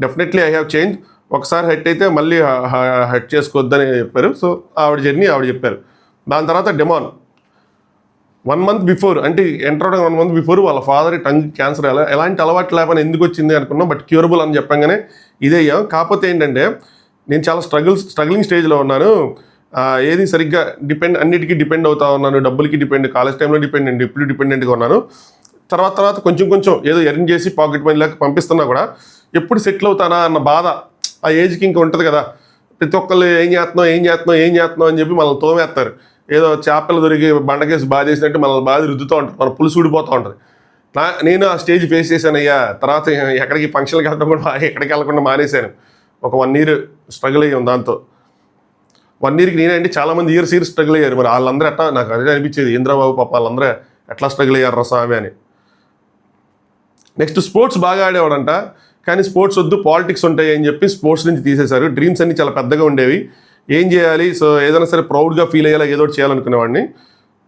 Definitely I have change. ఒకసారి హెట్ అయితే మళ్ళీ హెట్ చేసుకోవద్దని చెప్పారు. సో ఆవిడ జర్నీ ఆవిడ చెప్పారు. దాని తర్వాత డెమాన్ 1 month బిఫోర్, అంటే ఎంటర్ అవడం 1 month బిఫోర్ వాళ్ళ ఫాదర్ టంగ్ క్యాన్సర్, ఎలాంటి అలవాటు లేకపోతే ఎందుకు వచ్చింది అనుకున్నాం. బట్ క్యూరబుల్ అని చెప్పంగానే ఇదే అయ్యాం. కాకపోతే ఏంటంటే నేను చాలా స్ట్రగ్లింగ్ స్టేజ్లో ఉన్నాను. ఏది సరిగ్గా అన్నిటికీ డిపెండ్ అవుతా ఉన్నాను, డబ్బులకి డిపెండ్, కాలేజ్ టైంలో డిపెండెంట్, ఇప్పుడు డిపెండెంట్గా ఉన్నాను. తర్వాత కొంచెం ఏదో ఎర్న్ చేసి పాకెట్ మనీ లేక పంపిస్తున్నా కూడా ఎప్పుడు సెటిల్ అవుతానా అన్న బాధ ఆ ఏజ్కి ఇంకా ఉంటుంది కదా. ప్రతి ఒక్కళ్ళు ఏం చేస్తున్నావు అని చెప్పి మనల్ని తోమేస్తారు. ఏదో చేపలు దొరికి బండకేసి బాధ చేసినట్టు మనల్ని బాధ రుద్దుతూ ఉంటారు, మన పులుసు ఊడిపోతూ ఉంటుంది. నేను ఆ స్టేజ్ ఫేస్ చేశాను అయ్యా. తర్వాత ఎక్కడికి ఫంక్షన్కి వెళ్ళడం కూడా ఎక్కడికి వెళ్ళకుండా మానేశాను. ఒక 1 year స్ట్రగుల్ అయ్యాం. దాంతో 1 yearకి నేనంటే చాలామంది ఇయర్స్ స్ట్రగుల్ అయ్యారు. మరి వాళ్ళందరూ ఎట్లా, నాకు అదే అనిపించేది, ఇంద్రబాబు పాప వాళ్ళందరూ ఎట్లా స్ట్రగుల్ అయ్యారు స్వామి అని. నెక్స్ట్ స్పోర్ట్స్ బాగా ఆడేవాడంట, కానీ స్పోర్ట్స్ వద్దు పాలిటిక్స్ ఉంటాయి అని చెప్పి స్పోర్ట్స్ నుంచి తీసేశారు. డ్రీమ్స్ అన్నీ చాలా పెద్దగా ఉండేవి, ఏం చేయాలి, సో ఏదైనా సరే ప్రౌడ్గా ఫీల్ అయ్యేలా ఏదో చేయాలనుకునేవాడిని.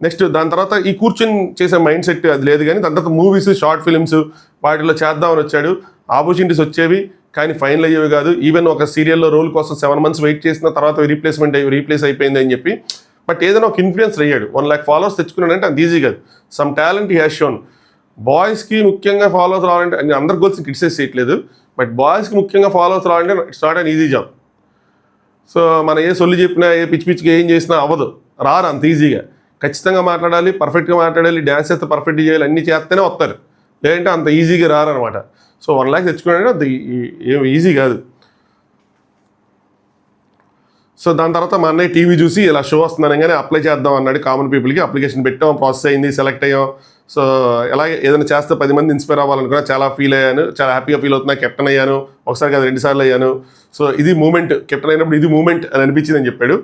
నెక్స్ట్ దాని తర్వాత ఈ కూర్చొని చేసే మైండ్ సెట్ అది లేదు. కానీ దాని తర్వాత మూవీస్, షార్ట్ ఫిల్మ్స్ వాటిలో చేద్దామని వచ్చాడు. ఆపర్చునిటీస్ వచ్చేవి కానీ ఫైనల్ అయ్యేవి కాదు. ఈవెన్ ఒక సీరియల్లో రోల్ కోసం 7 months వెయిట్ చేసిన తర్వాత రీప్లేస్ అయిపోయింది అని చెప్పి. బట్ ఏదైనా ఒక ఇన్ఫ్లుయెన్సర్ అయ్యాడు. 1 lakh followers తెచ్చుకున్నాడంటే అంత ఈజీ కాదు. Some talent he has shown. బాయ్స్కి ముఖ్యంగా ఫాలోవర్స్ రావాలంటే, నేను అందరి గోల్స్ని క్రిటిసైజ్ చేయట్లేదు, బట్ బాయ్స్కి ముఖ్యంగా ఫాలోవర్స్ రావాలంటే it's not an easy job. So మనం ఏ సొల్లు చెప్పినా, ఏ పిచ్చిగా ఏం చేసినా అవ్వదు, రారు అంత ఈజీగా. ఖచ్చితంగా మాట్లాడాలి, పర్ఫెక్ట్గా మాట్లాడాలి, డ్యాన్స్ చేస్తే పర్ఫెక్ట్గా చేయాలి, అన్నీ చేస్తేనే వస్తారు, లేదంటే అంత ఈజీగా రారనమాట. సో 1 lakh తెచ్చుకోవాలంటే అంత ఏం ఈజీ కాదు. సో దాని తర్వాత మా అన్నయ్య టీవీ చూసి ఇలా షో వస్తున్నాను కానీ అప్లై చేద్దాం అన్నాడు. కామన్ పీపుల్కి అప్లికేషన్ పెట్టాం, ప్రాసెస్ అయింది, సెలెక్ట్ అయ్యాం. సో అలాగే ఏదైనా చేస్తే 10 మంది ఇన్స్పైర్ అవ్వాలనుకున్నా చాలా ఫీల్ అయ్యాను, చాలా హ్యాపీగా ఫీల్ అవుతున్నా. కెప్టెన్ అయ్యాను, ఒకసారి కాదు 2 సార్లు అయ్యాను. సో ఇది మూమెంట్, కెప్టెన్ అయినప్పుడు ఇది మూమెంట్ అని అనిపించింది అని చెప్పాడు.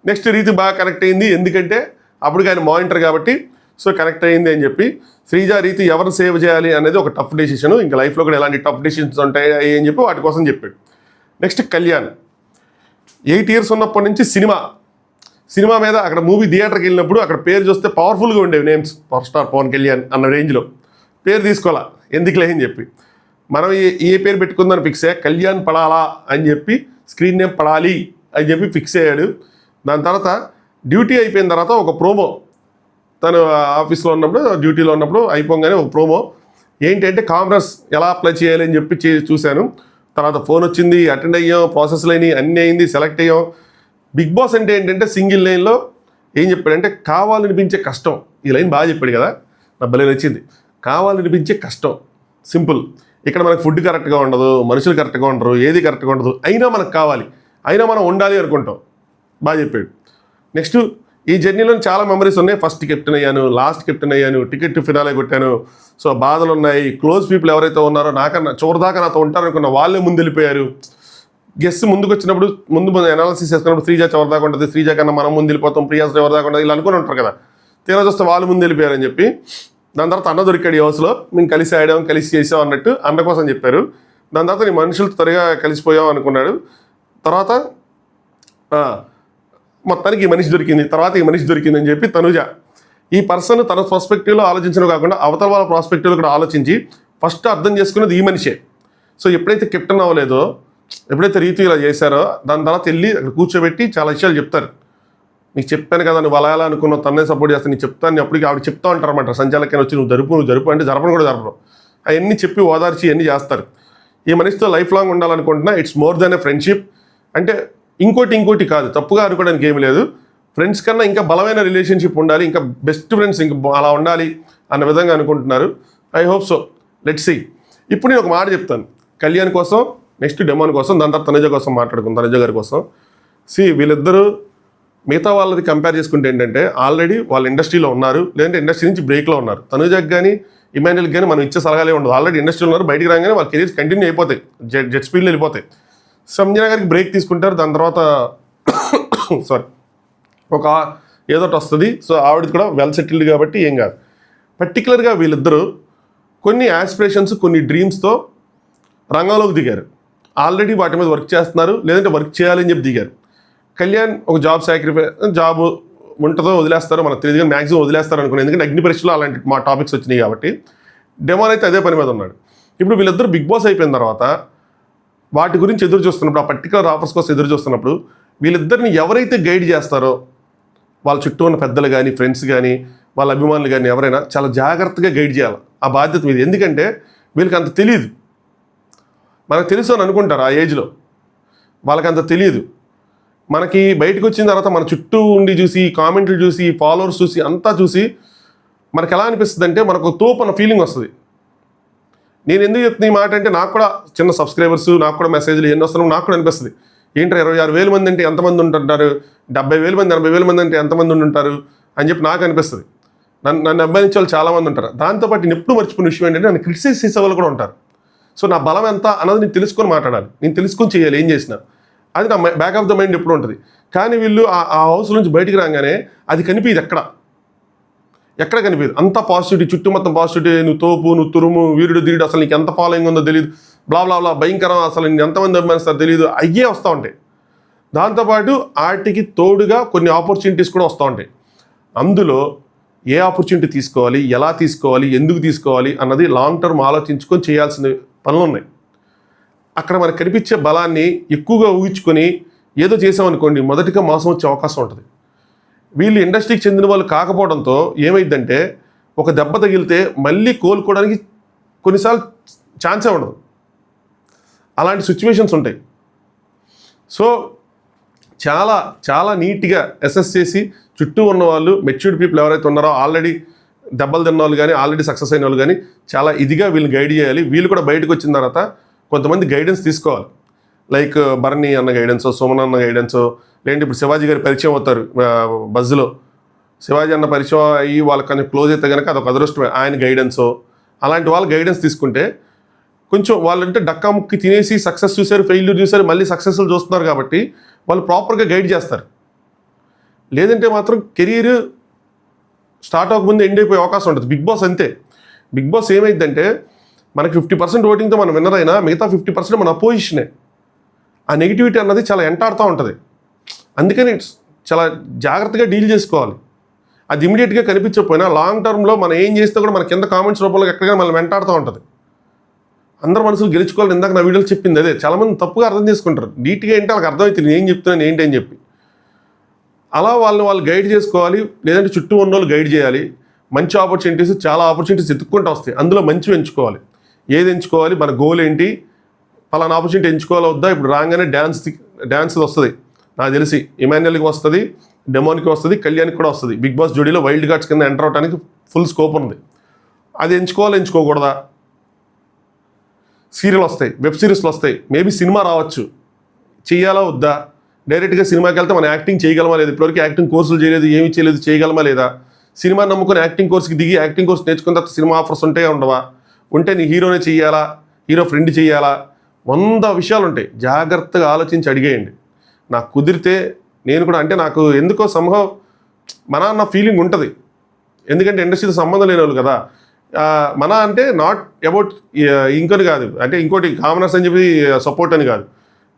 నెక్స్ట్ రీతి బాగా కనెక్ట్ అయింది, ఎందుకంటే అప్పుడు ఆయన మానిటర్ కాబట్టి. సో కనెక్ట్ అయింది అని చెప్పి శ్రీజ రీతి ఎవరిని సేవ్ చేయాలి అనేది ఒక టఫ్ డెసిషన్. ఇంకా లైఫ్లో కూడా ఎలాంటి టఫ్ డెసిషన్స్ ఉంటాయి అని చెప్పి వాటి కోసం చెప్పాడు. నెక్స్ట్ కళ్యాణ్ 8 years ఉన్నప్పటి నుంచి సినిమా మీద అక్కడ మూవీ థియేటర్కి వెళ్ళినప్పుడు అక్కడ పేరు చూస్తే పవర్ఫుల్గా ఉండేవి names. Power star Pawan Kalyan అన్న రేంజ్లో పేరు తీసుకోవాలా, ఎందుకులే అని చెప్పి మనం ఏ పేరు పెట్టుకుందని ఫిక్స్ అయ్యా. కళ్యాణ్ పడాలా అని చెప్పి స్క్రీన్ నేమ్ పడాలి అని చెప్పి ఫిక్స్ అయ్యాడు. దాని తర్వాత డ్యూటీ అయిపోయిన తర్వాత ఒక ప్రోమో, తను ఆఫీస్లో ఉన్నప్పుడు డ్యూటీలో ఉన్నప్పుడు అయిపోగానే ఒక ప్రోమో ఏంటంటే కామర్స్ ఎలా అప్లై చేయాలి అని చెప్పి చూశాను. తర్వాత ఫోన్ వచ్చింది, అటెండ్ అయ్యాం, ప్రాసెస్లు అయినాయి, అన్నీ అయింది, సెలెక్ట్ అయ్యాం. బిగ్ బాస్ అంటే ఏంటంటే సింగిల్ లైన్లో ఏం చెప్పాడంటే కావాలనిపించే కష్టం. ఈ లైన్ బాగా చెప్పాడు కదా, నా భలే నచ్చింది. కావాలనిపించే కష్టం, సింపుల్. ఇక్కడ మనకు ఫుడ్ కరెక్ట్గా ఉండదు, మనుషులు కరెక్ట్గా ఉండరు, ఏది కరెక్ట్గా ఉండదు, అయినా మనకు కావాలి, అయినా మనం ఉండాలి అనుకుంటాం. బాగా చెప్పాడు. నెక్స్ట్ ఈ జర్నీలో చాలా మెమరీస్ ఉన్నాయి. ఫస్ట్ కెప్టెన్ అయ్యాను, లాస్ట్ కెప్టెన్ అయ్యాను, టికెట్ ఫినాలే కొట్టాను. సో బాధలు ఉన్నాయి. క్లోజ్ పీపుల్ ఎవరైతే ఉన్నారో నాకన్నా చివరిదాకా నాతో ఉంటారనుకున్న వాళ్ళే ముందు వెళ్ళిపోయారు. గెస్ట్ ముందుకు వచ్చినప్పుడు ముందు అనాలిసిస్ చేసుకున్నప్పుడు శ్రీజ చివరిదాకా ఉంటుంది, శ్రీజ కన్నా మనం ముందు వెళ్ళిపోతాం, ప్రియాస్ చివరిదాకా ఉంటుంది, ఇలా అనుకుని ఉంటారు కదా. తీరా చూస్తే వాళ్ళు ముందు వెళ్ళిపోయారని చెప్పి దాని తర్వాత అన్న దొరికాడు ఈ హౌస్లో, మేము కలిసి ఆడాం, కలిసి చేసాం అన్నట్టు అన్న కోసం చెప్పారు. దాని తర్వాత నీ మనుషులతో త్వరగా కలిసిపోయాం అనుకున్నాడు. తర్వాత మొత్తానికి ఈ మనిషి దొరికింది, తర్వాత ఈ మనిషి దొరికింది అని చెప్పి తనుజ ఈ పర్సన్ తన పర్స్పెక్టివ్లో ఆలోచించడం కాకుండా అవతల వాళ్ళ ప్రాస్పెక్టివ్లో కూడా ఆలోచించి ఫస్ట్ అర్థం చేసుకునేది ఈ మనిషే. సో ఎప్పుడైతే కెప్టెన్ అవ్వలేదో, ఎప్పుడైతే రీతి ఇలా చేశారో దాని తర్వాత వెళ్ళి అక్కడ కూర్చోబెట్టి చాలా విషయాలు చెప్తారు. నీకు చెప్పాను కదా, నువ్వు అలా అనుకున్నావు, తన్నే సపోర్ట్ చేస్తాను, నీకు చెప్తాను, అప్పటికి ఆవిడ చెప్తా ఉంటారన్నమాట. సంచాలకైనా వచ్చి నువ్వు జరుపు అంటే జరపను కూడా జరపడం, అవన్నీ చెప్పి ఓదార్చి అన్నీ చేస్తారు. ఈ మనిషితో లైఫ్ లాంగ్ ఉండాలనుకుంటున్నా. It's more than a friendship. అంటే ఇంకోటి కాదు, తప్పుగా అనుకోవడానికి ఏమి లేదు. ఫ్రెండ్స్ కన్నా ఇంకా బలమైన రిలేషన్షిప్ ఉండాలి, ఇంకా బెస్ట్ ఫ్రెండ్స్ ఇంకా అలా ఉండాలి అన్న విధంగా అనుకుంటున్నారు. I hope so, let's see. ఇప్పుడు నేను ఒక మాట చెప్తాను కళ్యాణ్ కోసం, నెక్స్ట్ డెమోన్ కోసం, దాని తర్వాత తనుజ కోసం మాట్లాడుకుందాం, తనుజ గారి కోసం. వీళ్ళిద్దరూ మిగతా వాళ్ళది కంపేర్ చేసుకుంటే ఏంటంటే ఆల్రెడీ వాళ్ళ ఇండస్ట్రీలో ఉన్నారు, లేదంటే ఇండస్ట్రీ నుంచి బ్రేక్లో ఉన్నారు. తనుజకి కానీ ఇమాన్యుల్కి కానీ మనం ఇచ్చే సలహాలే ఉండదు. ఆల్రెడీ ఇండస్ట్రీలో ఉన్నారు, బయటికి రాగానే వాళ్ళ కెరీర్స్ కంటిన్యూ అయిపోతాయి, జెట్ స్పీడ్లో వెళ్ళిపోతాయి. సంజన గారికి బ్రేక్ తీసుకుంటారు, దాని తర్వాత సారీ ఒక ఏదో ఒకటి వస్తుంది. సో ఆవిడది కూడా వెల్ సెటిల్డ్ కాబట్టి ఏం కాదు. పర్టికులర్గా వీళ్ళిద్దరూ కొన్ని యాస్పిరేషన్స్, కొన్ని డ్రీమ్స్తో రంగంలోకి దిగారు. ఆల్రెడీ వాటి మీద వర్క్ చేస్తున్నారు, లేదంటే వర్క్ చేయాలని చెప్పి దిగారు. కళ్యాణ్ ఒక జాబ్ ఉంటుందో వదిలేస్తారో మనకు తెలియదు, కానీ మ్యాక్సిమం వదిలేస్తారు అనుకున్నాను, ఎందుకంటే అగ్ని పరీక్షలో అలాంటి మా టాపిక్స్ వచ్చినాయి కాబట్టి. డెమోన్ అయితే అదే పని మీద ఉన్నాడు. ఇప్పుడు వీళ్ళిద్దరు బిగ్ బాస్ అయిపోయిన తర్వాత వాటి గురించి ఎదురు చూస్తున్నప్పుడు, ఆ పర్టికులర్ ఆఫర్స్ కోసం ఎదురు చూస్తున్నప్పుడు వీళ్ళిద్దరిని ఎవరైతే గైడ్ చేస్తారో వాళ్ళ చుట్టూ ఉన్న పెద్దలు కానీ, ఫ్రెండ్స్ కానీ, వాళ్ళ అభిమానులు కానీ ఎవరైనా చాలా జాగ్రత్తగా గైడ్ చేయాలి. ఆ బాధ్యత మీద. ఎందుకంటే వీళ్ళకి అంత తెలియదు, మనకు తెలుసు అని అనుకుంటారు ఆ ఏజ్లో, వాళ్ళకి అంత తెలియదు. మనకి బయటకు వచ్చిన తర్వాత మన చుట్టూ ఉండి చూసి, కామెంట్లు చూసి, ఫాలోవర్స్ చూసి, అంతా చూసి మనకు ఎలా అనిపిస్తుంది అంటే మనకు తోపు అన్న ఫీలింగ్ వస్తుంది. నేను ఎందుకు చెప్తున్నా ఈ మాట అంటే, నాకు కూడా చిన్న సబ్స్క్రైబర్స్, నాకు కూడా మెసేజ్లు ఎన్ని వస్తున్నావు నాకు కూడా అనిపిస్తుంది. ఏంటో 26,000 మంది అంటే ఎంతమంది ఉంటుంటారు, 70,000 మంది 80,000 మంది అంటే ఎంతమంది ఉంటారు అని చెప్పి నాకు అనిపిస్తుంది. నన్ను అభిమానించే వాళ్ళు చాలామంది ఉంటారు. దాంతోపాటు నేను ఎప్పుడు మర్చిపోయిన విషయం ఏంటంటే నన్ను క్రిటిసైజ్ చేసే వాళ్ళు కూడా ఉంటారు. సో నా బలం ఎంత అన్నది నేను తెలుసుకొని మాట్లాడాలి, నేను తెలుసుకొని చేయాలి ఏం చేసినా. అది నా బ్యాక్ ఆఫ్ ద మైండ్ ఎప్పుడు ఉంటుంది. కానీ వీళ్ళు ఆ హౌస్ నుంచి బయటికి రాగానే అది కనిపించదు, ఎక్కడ కనిపించదు. అంత పాజిటివిటీ, చుట్టూ మొత్తం పాజిటివిటీ. నువ్వు తోపు, నువ్వు తురుము, వీరుడు ధీరుడు, అసలు నీకు ఎంత ఫాలోయింగ్ ఉందో తెలియదు, బ్లా బ్లా బ్లా, భయంకరం, అసలు నేను ఎంతమంది అభిమానిస్తారో తెలియదు, అయ్యే వస్తూ ఉంటాయి. దాంతోపాటు వాటికి తోడుగా కొన్ని ఆపర్చునిటీస్ కూడా వస్తూ ఉంటాయి. అందులో ఏ ఆపర్చునిటీ తీసుకోవాలి, ఎలా తీసుకోవాలి, ఎందుకు తీసుకోవాలి అన్నది లాంగ్ టర్మ్ ఆలోచించుకొని చేయాల్సిన పనులు ఉన్నాయి. అక్కడ మనకు కనిపించే బలాన్ని ఎక్కువగా ఊహించుకొని ఏదో చేసామనుకోండి, మొదటిగా మోసం వచ్చే అవకాశం ఉంటుంది. వీళ్ళు ఇండస్ట్రీకి చెందిన వాళ్ళు కాకపోవడంతో ఏమైందంటే ఒక దెబ్బ తగిలితే మళ్ళీ కోలుకోవడానికి కొన్నిసార్లు ఛాన్సే ఉండదు. అలాంటి సిచ్యువేషన్స్ ఉంటాయి. సో చాలా చాలా నీట్గా అసెస్ చేసి చుట్టూ ఉన్న వాళ్ళు, మెచ్యూర్డ్ పీపుల్ ఎవరైతే ఉన్నారో, ఆల్రెడీ దెబ్బలు తిన్న వాళ్ళు కానీ, ఆల్రెడీ సక్సెస్ అయిన వాళ్ళు కానీ చాలా ఇదిగా వీళ్ళని గైడ్ చేయాలి. వీళ్ళు కూడా బయటకు వచ్చిన తర్వాత కొంతమంది గైడెన్స్ తీసుకోవాలి. లైక్ భరణి అన్న గైడెన్సో, సుమన్ అన్న గైడెన్సో, లేదంటే ఇప్పుడు శివాజీ గారి పరిచయం అవుతారు బజ్లో, శివాజీ అన్న పరిచయం అయ్యి వాళ్ళకి కొంచెం క్లోజ్ అయితే కనుక అదొక అదృష్టమే. ఆయన గైడెన్సో అలాంటి వాళ్ళు గైడెన్స్ తీసుకుంటే కొంచెం వాళ్ళంటే డక్కా ముక్కి తినేసి సక్సెస్ చూశారు, ఫెయిల్యూర్ చూశారు, మళ్ళీ సక్సెస్ఫుల్ చూస్తున్నారు కాబట్టి వాళ్ళు ప్రాపర్గా గైడ్ చేస్తారు. లేదంటే మాత్రం కెరీర్ స్టార్ట్ అవ్వకముందు ఎండ్ అయిపోయే అవకాశం ఉంటుంది. బిగ్ బాస్ అంతే. బిగ్ బాస్ ఏమైందంటే మనకి 50% ఓటింగ్తో మనం విన్నర్ అయినా మిగతా 50% మన అపోజిషనే. ఆ నెగిటివిటీ అన్నది చాలా ఎంటాడుతూ ఉంటుంది. అందుకని చాలా జాగ్రత్తగా డీల్ చేసుకోవాలి. అది ఇమీడియట్గా కనిపించకపోయినా లాంగ్ టర్మ్లో మనం ఏం చేస్తే కూడా మన కింద కామెంట్స్ రూపంలో ఎక్కడికైనా మనం వెంటాడుతూ ఉంటుంది. అందరు మనసులు గెలుచుకోవాలి. ఇందాక నా వీడియోలో చెప్పింది అదే. చాలామంది తప్పుగా అర్థం చేసుకుంటారు. నీట్గా ఏంటి వాళ్ళకి అర్థమవుతుంది నేను ఏం చెప్తున్నాను ఏంటి అని చెప్పి. అలా వాళ్ళు గైడ్ చేసుకోవాలి. లేదంటే చుట్టూ ఉన్న వాళ్ళు గైడ్ చేయాలి. మంచి ఆపర్చునిటీస్, చాలా ఆపర్చునిటీస్ ఎత్తుక్కుంటూ వస్తాయి. అందులో మంచివి ఎంచుకోవాలి. ఏది ఎంచుకోవాలి, మన గోల్ ఏంటి, పలానా ఆపర్చునిటీ ఎంచుకోవాలా వద్దా. ఇప్పుడు రాగానే డ్యాన్స్ వస్తుంది నాకు తెలిసి, ఇమాన్యుయల్కి వస్తుంది, డెమోన్కి వస్తుంది, కళ్యాణ్కి కూడా వస్తుంది. బిగ్ బాస్ జోడీలో వైల్డ్ కార్డ్స్ కింద ఎంటర్ అవడానికి ఫుల్ స్కోప్ ఉంది. అది ఎంచుకోవాలి, ఎంచుకోకూడదా. సీరియల్ వస్తాయి, వెబ్ సిరీస్లు వస్తాయి, మేబీ సినిమా రావచ్చు, చెయ్యాలా వద్దా. డైరెక్ట్గా సినిమాకి వెళ్తే మనం యాక్టింగ్ చేయగలమా లేదా, ఇప్పటివరకు యాక్టింగ్ కోర్సులు చేయలేదు, ఏమి చేయలేదు, చేయగలమా లేదా. సినిమా నమ్ముకొని యాక్టింగ్ కోర్స్కి దిగి యాక్టింగ్ కోర్స్ నేర్చుకున్న తర్వాత సినిమా ఆఫర్స్ ఉంటాయా ఉండవా, ఉంటే నీ హీరోనే చెయ్యాలా, హీరో ఫ్రెండ్ చెయ్యాలా, 100 విషయాలు ఉంటాయి. జాగ్రత్తగా ఆలోచించి అడిగేయండి. నాకు కుదిరితే నేను కూడా, అంటే నాకు ఎందుకో సంభవం మన అన్న ఫీలింగ్ ఉంటుంది. ఎందుకంటే ఇండస్ట్రీతో సంబంధం లేని వాళ్ళు కదా. మన అంటే నాట్ అబౌట్ ఇంకొని కాదు, అంటే ఇంకోటి కామనర్స్ అని చెప్పి సపోర్ట్ అని కాదు.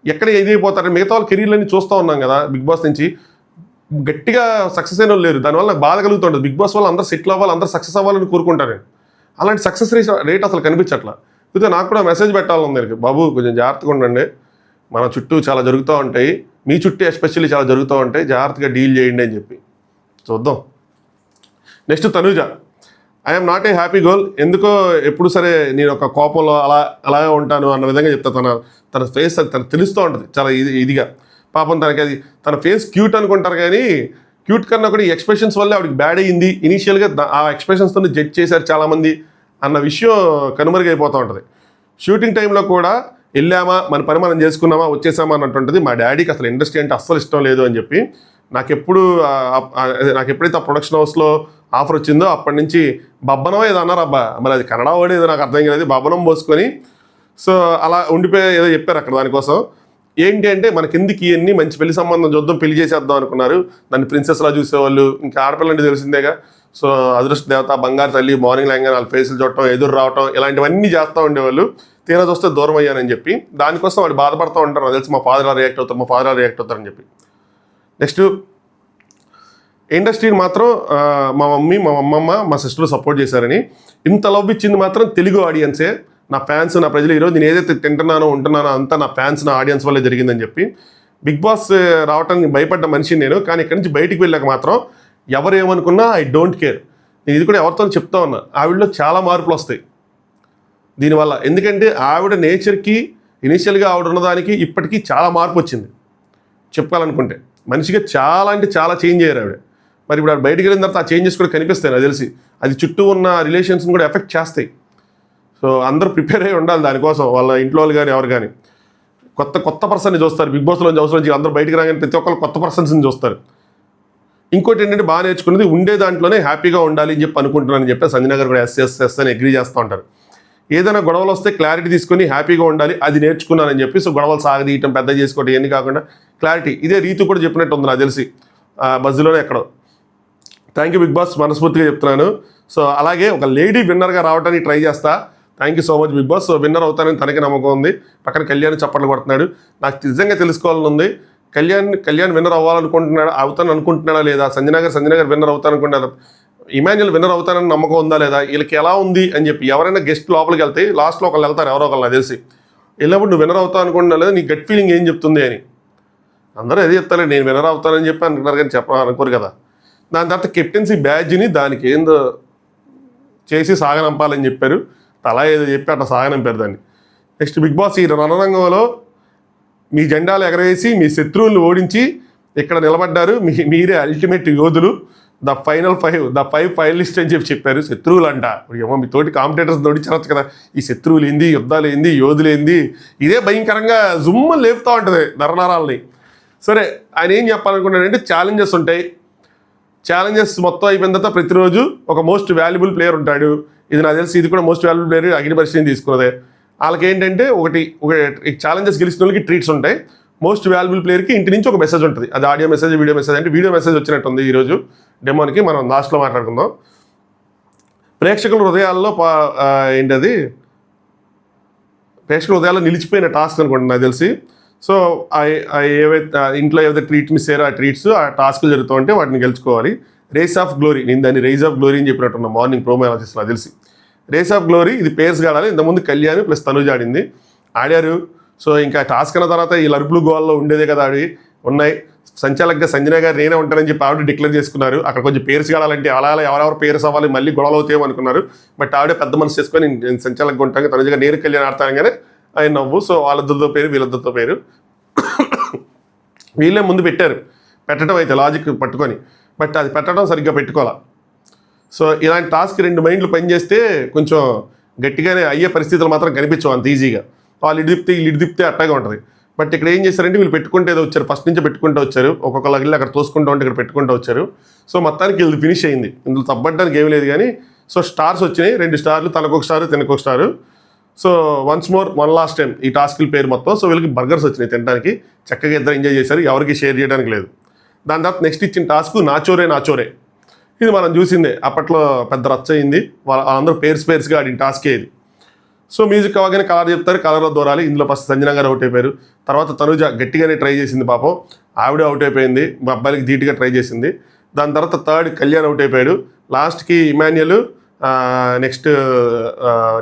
ఎక్కడ ఎదిగిపోతారని మిగతా వాళ్ళ కెరీర్లన్నీ చూస్తూ ఉన్నాం కదా. బిగ్ బాస్ నుంచి గట్టిగా సక్సెస్ అయిన వాళ్ళు లేరు. దానివల్ల నాకు బాధ కలుగుతుంటుంది. బిగ్ బాస్ వాళ్ళు అందరూ సెటిల్ అవ్వాలి, అందరూ సక్సెస్ అవ్వాలని కోరుకుంటాను నేను. అలాంటి సక్సెస్ రేట్ అసలు కనిపించట్లా. అయితే నాకు కూడా మెసేజ్ పెట్టాలని ఉంది, బాబు కొంచెం జాగ్రత్తగా ఉండండి, మన చుట్టూ చాలా జరుగుతూ ఉంటాయి, మీ చుట్టూ ఎస్పెషల్లీ చాలా జరుగుతూ ఉంటాయి, జాగ్రత్తగా డీల్ చేయండి అని చెప్పి. చూద్దాం. Next Tanuja. I'm not a happy girl. ఎందుకో ఎప్పుడు సరే నేను ఒక కోపంలో అలాగే ఉంటాను అన్న విధంగా చెప్తా. తన ఫేస్ అది తనకు తెలుస్తూ ఉంటుంది చాలా ఇదిగా. పాపం తనకి అది తన ఫేస్ క్యూట్ అనుకుంటారు కానీ క్యూట్ కన్నా కూడా ఈ ఎక్స్ప్రెషన్స్ వల్లే ఆవిడకి బ్యాడ్ అయ్యింది. ఇనీషియల్గా ఆ ఎక్స్ప్రెషన్స్తో జడ్జ్ చేశారు చాలామంది అన్న విషయం కనుమరుగైపోతూ ఉంటుంది. షూటింగ్ టైంలో కూడా వెళ్ళామా, మన పని మనం చేసుకున్నామా, వచ్చేసామా అన్నట్టుంటుంది. మా డాడీకి అసలు ఇండస్ట్రీ అంటే అస్సలు ఇష్టం లేదు అని చెప్పి నాకు ఎప్పుడైతే ఆ ప్రొడక్షన్ హౌస్లో ఆఫర్ వచ్చిందో అప్పటి నుంచి బబ్బనం ఏదో అన్నారు. అబ్బా మరి అది కన్నడ వర్డ్ ఏదో నాకు అర్థం కాలేదు, బబ్బనం పోసుకొని సో అలా ఉండిపోయి ఏదో చెప్పారు అక్కడ. దానికోసం ఏంటి అంటే మనకి ఎందుకు ఇవన్నీ, మంచి పెళ్లి సంబంధం చూద్దాం, పెళ్లి చేసేద్దాం అనుకున్నారు. దాన్ని ప్రిన్సెస్లా చూసేవాళ్ళు, ఇంకా ఆడపిల్లంటే తెలిసిందేగా. సో అదృష్ట దేవత, బంగారు తల్లి, మార్నింగ్ లాగా వాళ్ళ ఫేసులు చూడటం, ఎదురు రావటం, ఇలాంటివన్నీ చేస్తూ ఉండేవాళ్ళు. తీరా చూస్తే దూరం అయ్యానని చెప్పి దానికోసం వాడు బాధపడుతూ ఉంటారు. నాకు తెలిసి మా ఫాదర్ రియాక్ట్ అవుతారని చెప్పి. నెక్స్ట్ ఇండస్ట్రీని మాత్రం మా మమ్మీ, మా అమ్మమ్మ, మా సిస్టర్ సపోర్ట్ చేశారని. ఇంత లవ్ ఇచ్చింది మాత్రం తెలుగు ఆడియన్సే, నా ఫ్యాన్స్, నా ప్రజలు. ఈరోజు నేను ఏదైతే తింటున్నానో ఉంటున్నానో అంతా నా ఫ్యాన్స్, నా ఆడియన్స్ వల్లే జరిగిందని చెప్పి. బిగ్ బాస్ రావటానికి భయపడ్డ మనిషిని నేను, కానీ ఇక్కడి నుంచి బయటికి వెళ్ళాక మాత్రం ఎవరు ఏమనుకున్నా ఐ డోంట్ కేర్. నేను ఇది కూడా ఎవరితో చెప్తా ఉన్నా, ఆవిడలో చాలా మార్పులు వస్తాయి దీనివల్ల. ఎందుకంటే ఆవిడ నేచర్కి ఇనీషియల్గా ఆవిడ ఉన్నదానికి ఇప్పటికీ చాలా మార్పు వచ్చింది చెప్పుకోవాలనుకుంటే. మనిషిగా చాలా అంటే చాలా చేంజ్ అయ్యారు ఆవిడ. మరి ఇప్పుడు ఆవిడ బయటికి వెళ్ళిన తర్వాత ఆ చేంజెస్ కూడా కనిపిస్తాయి నాకు తెలిసి. అది చుట్టూ ఉన్న రిలేషన్స్ని కూడా ఎఫెక్ట్ చేస్తాయి. సో అందరూ ప్రిపేర్ అయ్యి ఉండాలి దానికోసం. వాళ్ళ ఇంట్లో వాళ్ళు కానీ ఎవరు కానీ కొత్త పర్సన్ని చూస్తారు. బిగ్ బాస్లో అవసరం నుంచి అందరూ బయటికి రాగానే ప్రతి ఒక్కరు కొత్త పర్సన్స్ని చూస్తారు. ఇంకోటి ఏంటంటే బాగా నేర్చుకున్నది ఉండే దాంట్లోనే హ్యాపీగా ఉండాలి అని చెప్పి అనుకుంటున్నానని చెప్పి సంజన గారు కూడా ఎస్ అని అగ్రీ చేస్తూ ఉంటారు. ఏదైనా గొడవలు వస్తే క్లారిటీ తీసుకొని హ్యాపీగా ఉండాలి, అది నేర్చుకున్నానని చెప్పి. సో గొడవలు సాగదీయటం, పెద్ద చేసుకోవటం ఇవన్నీ కాకుండా క్లారిటీ. ఇదే రీతి కూడా చెప్పినట్టు ఉంది నాకు తెలిసి బజ్లోనే ఎక్కడో. థ్యాంక్ యూ బిగ్ బాస్, మనస్ఫూర్తిగా చెప్తున్నాను. సో అలాగే ఒక లేడీ విన్నర్గా రావడానికి ట్రై చేస్తా. Thank you so much Bigg Boss. So winner అవుతానని తనకి నమ్మకం ఉంది. పక్కన కళ్యాణ్ చప్పట్లు కొడుతున్నాడు. నాకు నిజంగా తెలుసుకోవాలని ఉంది, కళ్యాణ్ విన్నర్ అవుతాను అనుకుంటున్నాడా లేదా, సంజన గారు విన్నర్ అవుతాననుకుంటున్నారా, ఇమాన్యుయల్ విన్నర్ అవుతానని నమ్మకం ఉందా లేదా, వీళ్ళకి ఎలా ఉంది అని చెప్పి. ఎవరైనా గెస్ట్ లోపలికి వెళ్తే లాస్ట్లో ఒకళ్ళు వెళ్తారు, ఎవరో ఒకళ్ళు నాకు తెలిసి. వెళ్ళినప్పుడు నువ్వు విన్నర్ అవుతావు అనుకుంటున్నా లేదా, నీ గట్ ఫీలింగ్ ఏం చెప్తుంది అని. అందరూ అదే చెప్తారు, నేను విన్నర్ అవుతానని చెప్పి అనుకున్నారు కానీ అనుకోరు కదా. దాని తర్వాత కెప్టెన్సీ బ్యాడ్జ్ని దానికి ఏందో చేసి సాగనంపాలని చెప్పారు. తలా ఏదో చెప్పి అట్లా సాగనంపారు దాన్ని. నెక్స్ట్ బిగ్ బాస్ ఈ రణరంగంలో మీ జెండాలు ఎగరేసి మీ శత్రువులను ఓడించి ఇక్కడ నిలబడ్డారు. మీరే అల్టిమేట్ యోధులు, ద ఫైవ్ ఫైనలిస్ట్ అని చెప్పారు. శత్రువులు అంట, ఏమో మీ తోటి కాంపిటేటర్స్ ఓడించవచ్చు కదా. ఈ శత్రువులు ఏంది, యుద్ధాలు ఏంది, యోధులు ఏంది, ఇదే భయంకరంగా జుమ్మని లేపుతూ ఉంటుంది నరనరాలని. సరే ఆయన ఏం చెప్పాలనుకున్నాడంటే ఛాలెంజెస్ ఉంటాయి, ఛాలెంజెస్ మొత్తం అయిపోయిన తర్వాత ప్రతిరోజు ఒక మోస్ట్ వాల్యుబుల్ ప్లేయర్ ఉంటాడు. ఇది నాకు తెలిసి ఇది కూడా మోస్ట్ వాల్యుబుల్ ప్లేయర్ అఖిల పరిస్థితిని తీసుకున్నదే. వాళ్ళకి ఏంటంటే ఒక ఛాలెంజెస్ గెలిచిన వాళ్ళకి ట్రీట్స్ ఉంటాయి, మోస్ట్ వాల్యుబుల్ ప్లేయర్కి ఇంటి నుంచి ఒక మెసేజ్ ఉంటుంది. అది ఆడియో మెసేజ్, వీడియో మెసేజ్. అంటే వీడియో మెసేజ్ వచ్చినట్టుంది ఈరోజు డెమోన్కి. మనం లాస్ట్లో మాట్లాడుకుందాం. ప్రేక్షకుల హృదయాల్లో ఏంటది ప్రేక్షకుల హృదయాల్లో నిలిచిపోయిన టాస్క్ అనుకోండి నాకు తెలిసి. సో ఏవైతే ఇంట్లో ఏవైతే ట్రీట్ మిస్ అయ్యారో ఆ ట్రీట్స్, ఆ టాస్క్లు జరుగుతూ ఉంటే వాటిని గెలుచుకోవాలి. రేస్ ఆఫ్ గ్లోరీ, నేను దాన్ని రైజ్ ఆఫ్ గ్లోరీ అని చెప్పినట్టున్నా మార్నింగ్ ప్రోమో అనాలిసిస్ నాకు తెలిసి. రేస్ ఆఫ్ గ్లోరీ ఇది పేర్స్ ఆడాలి. ఇంతకుముందు కళ్యాణ్ ప్లస్ తనుజ ఆడారు. సో ఇంకా టాస్క్ అన్న తర్వాత ఈ లరుపులు గోల్లో ఉండేదే కదా ఆడి ఉన్నాయి. సంచాలకుగా సంజన గారు నేనే ఉంటానని చెప్పి ఆవిడ డిక్లేర్ చేసుకున్నారు. అక్కడ కొంచెం పేర్స్ కావాలంటే అలా ఎవరెవరు పేర్స్ అవ్వాలి, మళ్ళీ గొడవలు అవుతాయేమో అనుకున్నారు. బట్ ఆవిడే పెద్ద మనసు చేసుకొని నేను సంచాలకుగా ఉంటాను, తనుజగా నేను కళ్యాణ్ ఆడతాను కానీ ఆయన నవ్వు. సో వాళ్ళిద్దరితో పేరు, వీళ్ళిద్దరితో పేరు. వీళ్ళే ముందు పెట్టడం అయితే లాజిక్ పట్టుకొని, బట్ అది పెట్టడం సరిగ్గా పెట్టుకోవాలా. సో ఇలాంటి టాస్క్ 2 మైండ్లు పనిచేస్తే కొంచెం గట్టిగానే అయ్యే పరిస్థితులు మాత్రం కనిపించవు అంత ఈజీగా. వాళ్ళు ఇటు తిప్పితే అట్టాగా ఉంటుంది. బట్ ఇక్కడ ఏం చేశారంటే వీళ్ళు పెట్టుకుంటే ఏదో వచ్చారు, ఫస్ట్ నుంచి పెట్టుకుంటూ వచ్చారు. ఒక్కొక్కళ్ళ వెళ్ళి అక్కడ తోసుకుంటూ ఉంటే ఇక్కడ పెట్టుకుంటూ వచ్చారు. సో మొత్తానికి వీళ్ళు ఫినిష్ అయింది. ఇందులో తప్పడానికి ఏమీ లేదు కానీ. సో స్టార్స్ వచ్చినాయి, 2 స్టార్లు, తనకొక స్టారు తినకొక star. So once more one last time ఈ టాస్క్ల పేరు మొత్తం. సో వీళ్ళకి బర్గర్స్ వచ్చినాయి తినడానికి, చక్కగా ఇద్దరు ఎంజాయ్ చేశారు, ఎవరికి షేర్ చేయడానికి లేదు. దాని తర్వాత నెక్స్ట్ ఇచ్చిన టాస్క్ నాచోరే. ఇది మనం చూసిందే, అప్పట్లో పెద్ద రచ్చ అయింది. వాళ్ళందరూ పేర్స్గా ఆడిన టాస్కే ఇది. సో మ్యూజిక్ అవ్వగానే కలర్ చెప్తారు, కలర్లో దూరాలి. ఇందులో ఫస్ట్ సంజన గారు అవుట్ అయిపోయారు. తర్వాత తనుజ గట్టిగానే ట్రై చేసింది పాపం, ఆవిడ అవుట్ అయిపోయింది, అబ్బాయిలకి ధీటుగా ట్రై చేసింది. దాని తర్వాత థర్డ్ కళ్యాణ్ అవుట్ అయిపోయాడు. లాస్ట్కి ఇమాన్యుయల్, నెక్స్ట్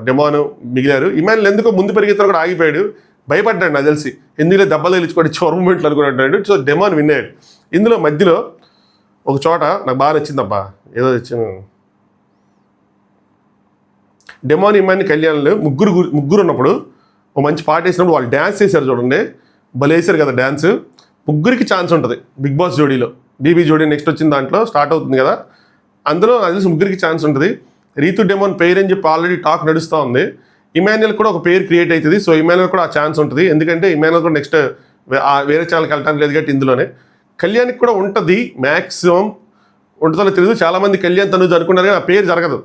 డెమోన్ మిగిలారు. ఇమాన్యుయల్ ఎందుకో ముందు పరిగెత్తులు కూడా ఆగిపోయాడు, భయపడ్డాడు నాకు తెలిసి. ఎందుకంటే దెబ్బలు తగిలించుకోండి చోర మూమెంట్లు అనుకున్నట్టు. సో డెమోన్ విన్ అయ్యాడు. ఇందులో మధ్యలో ఒక చోట నాకు బాగా నచ్చిందబ్బా, ఏదో తెచ్చాను. డెమోన్, ఇమాన్యుయల్, కళ్యాణ్లు ముగ్గురు ఉన్నప్పుడు ఒక మంచి పాట వేసినప్పుడు వాళ్ళు డ్యాన్స్ చేశారు చూడండి, భలే వేశారు కదా డ్యాన్స్. ముగ్గురికి ఛాన్స్ ఉంటుంది బిగ్ బాస్ జోడీలో. బీబీ జోడీ నెక్స్ట్ వచ్చిన దాంట్లో స్టార్ట్ అవుతుంది కదా, అందులో నాకు తెలిసి ముగ్గురికి ఛాన్స్ ఉంటుంది. రీతు డెమోన్ పేరు అని చెప్పి ఆల్రెడీ టాక్ నడుస్తూ ఉంది. ఇమాన్యుయల్ కూడా ఒక పేరు క్రియేట్ అవుతుంది. సో ఇమాన్యుయల్ కూడా ఆ ఛాన్స్ ఉంటుంది, ఎందుకంటే ఇమాన్యుయల్ కూడా నెక్స్ట్ వేరే ఛానల్కి వెళ్ళడానికి లేదు కాబట్టి ఇందులోనే. కళ్యాణ్కి కూడా ఉంటుంది, మ్యాక్సిమం ఉంటుందో తెలియదు. చాలామంది కళ్యాణ్ తనుజ అనుకున్నారు కానీ ఆ పేరు జరగదు,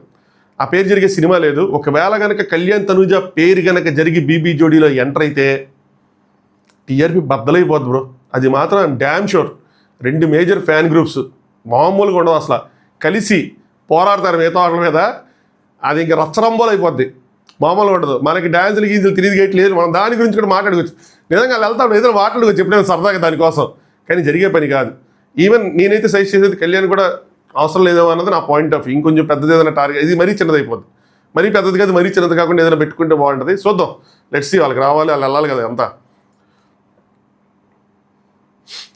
ఆ పేరు జరిగే సినిమా లేదు. ఒకవేళ కనుక కళ్యాణ్ తనుజ పేరు కనుక జరిగి బీబీ జోడీలో ఎంటర్ అయితే టీఆర్పీ బద్దలైపోద్ది బ్రో, అది మాత్రం damn sure. 2 major fan groups మామూలుగా ఉండవు అసలు, కలిసి పోరాడతారు మిగతా వాళ్ళ మీద. అది ఇంకా రచ్చరంబోలు అయిపోద్ది, మామూలుగా ఉండదు. మనకి డ్యాన్సులు గీజులు తిరిగి లేదు, మనం దాని గురించి కూడా మాట్లాడుకోవచ్చు. నిజంగా వెళ్తాం, ఏదైనా మాట్లాడుకోవచ్చు ఎప్పుడైనా సరదాగా దానికోసం, కానీ జరిగే పని కాదు. ఈవెన్ నేనైతే సజెస్ట్ చేసేది కళ్యాణ్ కూడా అవసరం లేదేమో అన్నది నా పాయింట్ ఆఫ్ వ్యూ. ఇంకొంచెం పెద్దది ఏదైనా టార్గెట్, ఇది మరీ చిన్నది అయిపోద్ది. మరీ పెద్దది కాదు, మరీ చిన్నది కాకుండా ఏదైనా పెట్టుకుంటే బాగుంటుంది. చూద్దాం, లెట్స్ సీ. వాళ్ళకి రావాలి, వాళ్ళు వెళ్ళాలి కదా అంతా.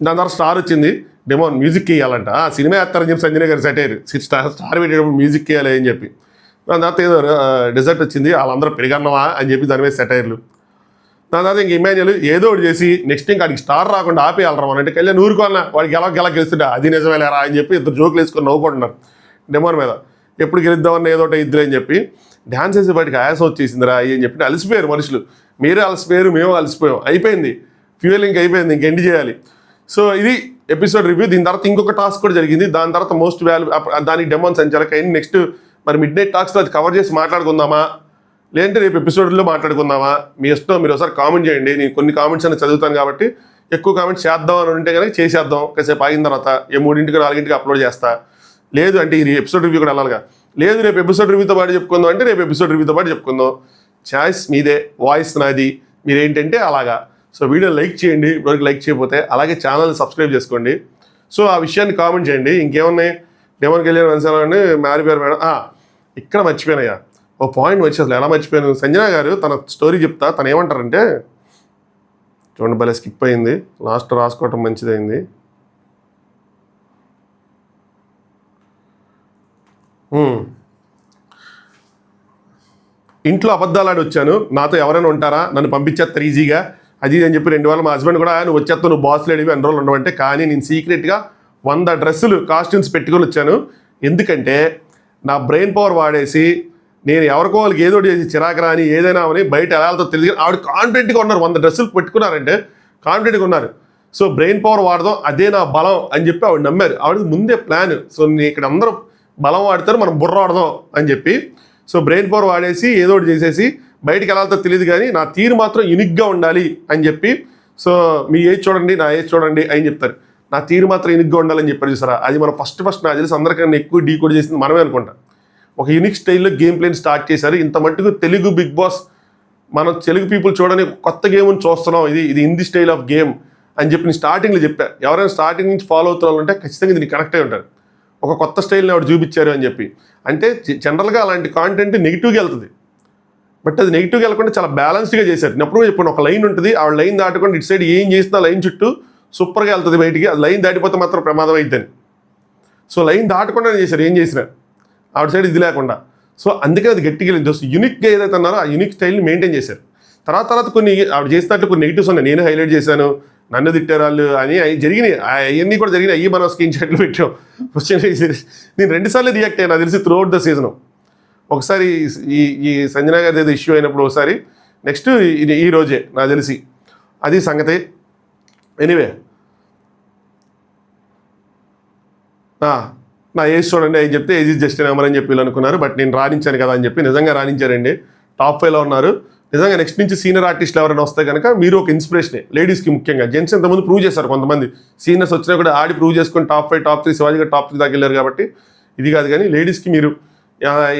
దాని తర్వాత స్టార్ వచ్చింది, డెమోన్ మ్యూజిక్ వేయాలంట. సినిమా వేస్తారని చెప్పి సంజయ్ గారు సెట్ అయ్యారు, స్టార్ పెట్టేటప్పుడు మ్యూజిక్ వేయాలి అని చెప్పి. దాని తర్వాత ఏదో డెజర్ట్ వచ్చింది, వాళ్ళందరూ పెరిగన్నవా అని చెప్పి దాని మీద సెట్ అయ్యారు. దాని తర్వాత ఇంక ఇమాన్యుయల్ ఏదో ఒకటి చేసి నెక్స్ట్ ఇంకా అడిగి స్టార్ రాకుండా ఆపేయాలరా అంటే కళ్యాణ్ ఊరుకోవాలన్నా వాడికి ఎలా గెలుస్తుంటే అది నిజమేలేరా అని చెప్పి ఇద్దరు జోకులు వేసుకొని నవ్వుకుంటున్నారు డెమోన్ మీద. ఎప్పుడు గెలుద్దామన్నా ఏదో ఒకటి ఇద్దరు అని చెప్పి డ్యాన్స్ వేసే బయటకి ఆయాసం వచ్చేసిందిరా అని చెప్పి అలసిపోయారు మనుషులు. మీరే అలసిపోయారు, మేము అలసిపోయాం, అయిపోయింది ఫ్యూయలింగ్ అయిపోయింది, ఇంక ఎండ్ చేయాలి. సో ఇది ఎపిసోడ్ రివ్యూ. దీని తర్వాత ఇంకొక టాస్క్ కూడా జరిగింది, దాని తర్వాత మోస్ట్ వాల్యూ దానికి డెమోన్ సంచాలక అయింది. నెక్స్ట్ మరి మిడ్ నైట్ టాక్స్లో అది కవర్ చేసి మాట్లాడుకుందామా, లేదంటే రేపు ఎపిసోడ్లో మాట్లాడుకుందామా, మీ ఇష్టం. మీరు ఒకసారి కామెంట్ చేయండి, నేను కొన్ని కామెంట్స్ అనేది చదువుతాను కాబట్టి ఎక్కువ కామెంట్స్ చేద్దాం అని ఉంటే కనుక చేసేద్దాం. కాసేపు ఆగిన తర్వాత 3ంటికి 4ంటికి అప్లోడ్ చేస్తా. లేదు అంటే ఈ ఎపిసోడ్ రివ్యూ కూడా వెళ్ళాలిగా, లేదు రేపు ఎపిసోడ్ రివ్యూతో పాటు చెప్పుకుందాం అంటే రేపు ఎపిసోడ్ రివ్యూతో పాటు చెప్పుకుందాం. ఛాయిస్ మీదే, వాయిస్ నాది, మీరేంటంటే అలాగా. సో వీడియో లైక్ చేయండి, ఇప్పటివరకు లైక్ చేయకపోతే, అలాగే ఛానల్ని సబ్స్క్రైబ్ చేసుకోండి. సో ఆ విషయాన్ని కామెంట్ చేయండి. ఇంకేమున్నాయి, డెమోన్కి వెళ్ళి వెళ్తానండి మారిపోయారు మేడం. ఇక్కడ మర్చిపోయినాయా ఓ పాయింట్ వచ్చి, అసలు ఎలా మర్చిపోయాను. సంజన గారు తన స్టోరీ చెప్తా, తను ఏమంటారంటే చూడండి, భలే స్కిప్ అయింది, లాస్ట్ రాసుకోవటం మంచిదైంది. ఇంట్లో అబద్ధాలు ఆడి వచ్చాను, నాతో ఎవరైనా ఉంటారా, నన్ను పంపించేస్తారు ఈజీగా అది అని చెప్పి 2 వారాలు మా హస్బెండ్ కూడా నువ్వు వచ్చేస్తావు, నువ్వు బాస్ లేడివి ఎన్ని రోజులు ఉండవంటే, కానీ నేను సీక్రెట్గా 100 డ్రెస్సులు కాస్ట్యూమ్స్ పెట్టుకొని వచ్చాను. ఎందుకంటే నా బ్రెయిన్ పవర్ వాడేసి నేను ఎవరికో వాళ్ళకి ఏదో చేసి చిరాకు రాని ఏదైనా అని బయట ఎలాతో తెలియదు. ఆవిడ కాన్ఫిడెంట్గా ఉన్నారు, 100 డ్రెస్సులు పెట్టుకున్నారంటే కాన్ఫిడెంట్గా ఉన్నారు. సో బ్రెయిన్ పవర్ వాడదాం, అదే నా బలం అని చెప్పి ఆవిడ నమ్మారు. ఆవిడకి ముందే ప్లాన్. సో ఇక్కడ అందరూ బలం వాడతారు, మనం బుర్ర వాడదాం అని చెప్పి. సో బ్రెయిన్ పవర్ వాడేసి ఏదో ఒకటి చేసేసి బయటికి వెళ్ళాలతో తెలియదు కానీ నా తీరు మాత్రం యూనిక్గా ఉండాలి అని చెప్పి. సో మీ ఏజ్ చూడండి, నా ఏజ్ చూడండి అని చెప్తారు. నా తీరు మాత్రం యూనిక్గా ఉండాలని చెప్పారు చూసారా. అది మనం ఫస్ట్ నాకు తెలిసి అందరికన్నా ఎక్కువ డీకోడ్ చేసింది మనమే అనుకుంటా. ఒక యూనిక్ స్టైల్లో గేమ్ ప్లేని స్టార్ట్ చేశారు. ఇంత మట్టుకు తెలుగు బిగ్ బాస్ మనం తెలుగు పీపుల్ చూడని కొత్త గేమ్ని చూస్తున్నాం, ఇది హిందీ స్టైల్ ఆఫ్ గేమ్ అని చెప్పి నేను స్టార్టింగ్లో చెప్పాను. ఎవరైనా స్టార్టింగ్ నుంచి ఫాలో అవుతున్న వాళ్ళంటే ఖచ్చితంగా దీనికి కనెక్ట్ అయి ఉంటారు. ఒక కొత్త స్టైల్ని ఆవిడ చూపించారు అని చెప్పి. అంటే జనరల్గా అలాంటి కాంటెంట్ నెగిటివ్గా వెళ్తుంది, బట్ అది నెగిటివ్గా వెళ్ళకుండా చాలా బ్యాలెన్స్డ్గా చేశారు. నేను అప్పుడు చెప్పాను, ఒక లైన్ ఉంటుంది, ఆ లైన్ దాటకుండా ఇటు సైడ్ ఏం చేసినా లైన్ చుట్టూ సూపర్గా వెళ్తుంది బయటికి. అది లైన్ దాటిపోతే మాత్రం ప్రమాదం అవుతుంది. సో లైన్ దాటకుండా చేశారు ఏం చేసినా, ఆవిడ సైడ్ ఇది లేకుండా. సో అందుకే అది గట్టిగా వెళ్ళింది. యూనిక్గా ఏదైతే అన్నారో ఆ యూనిక్ స్టైల్ని మెయింటైన్ చేశారు. తర్వాత కొన్ని ఆవిడ చేసినట్లు కొన్ని నెగిటివ్స్ ఉన్నాయి, నేను హైలైట్ చేశాను, నన్ను తిట్టారు వాళ్ళు అని జరిగినాయి. అవన్నీ కూడా జరిగినాయి. అయ్యి మనం స్క్రీన్ షాట్లు పెట్టాం. నేను 2 సార్లు రియాక్ట్ అయ్యాను నాకు తెలిసి త్రూఅవుట్ ద సీజన్. ఒకసారి ఈ సంజన గారి ఏదో ఇష్యూ అయినప్పుడు ఒకసారి, నెక్స్ట్ ఈ రోజే నాకు తెలిసి అది సంగతి. ఎనీవే నా ఏజ్ చూడండి అని చెప్తే ఏజ్ జస్ట్ నెంబర్ అని చెప్పి వీళ్ళు అనుకున్నారు. బట్ నేను రాణించాను కదా అని చెప్పి నిజంగా రాణించారండి. టాప్ 5లో ఉన్నారు. నిజంగా నెక్స్ట్ నుంచి సీనియర్ ఆర్టిస్టులు ఎవరైనా వస్తే కనుక మీరు ఒక ఇన్స్పిరేషనే, లేడీస్కి ముఖ్యంగా. జెంట్స్ ఇంతకుముందు ప్రూవ్ చేశారు, కొంతమంది సీనియర్స్ వచ్చినా కూడా ఆడి ప్రూవ్ చేసుకొని టాప్ 5 టాప్ 3 శివాజీ గారు టాప్ 3 దాకా వెళ్ళారు కాబట్టి ఇది కాదు. కానీ లేడీస్కి మీరు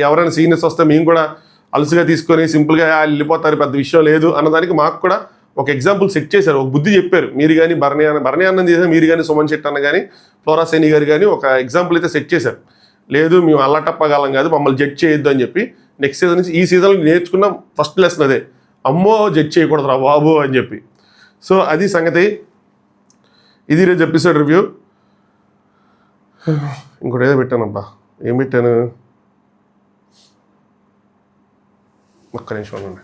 ఎవరైనా సీనియర్స్ వస్తే మేము కూడా అలసిగా తీసుకొని సింపుల్గా వెళ్ళిపోతారు, పెద్ద విషయం లేదు అన్నదానికి మాకు కూడా ఒక ఎగ్జాంపుల్ సెట్ చేశారు, ఒక బుద్ధి చెప్పారు. మీరు కానీ భరణి అన్నం చేశారు, మీరు కానీ సుమన్ శెట్టి అన్న కానీ ఫ్లోరా సైని గారు కానీ ఒక ఎగ్జాంపుల్ అయితే సెట్ చేశారు. లేదు మేము అల్లటప్పగలం కాదు, మమ్మల్ని జడ్జ్ చేయొద్దు అని చెప్పి. నెక్స్ట్ సీజన్ నుంచి ఈ సీజన్లో నేర్చుకున్న ఫస్ట్ లెసన్ అదే, అమ్మో జడ్జ్ చేయకూడదు రా బాబు అని చెప్పి. సో అది సంగతి. ఇది రేపు ఎపిసోడ్ రివ్యూ. ఇంకోటి ఏదో పెట్టాను అబ్బా, ఏం పెట్టాను ఒక్క నిమిషం ఉండండి.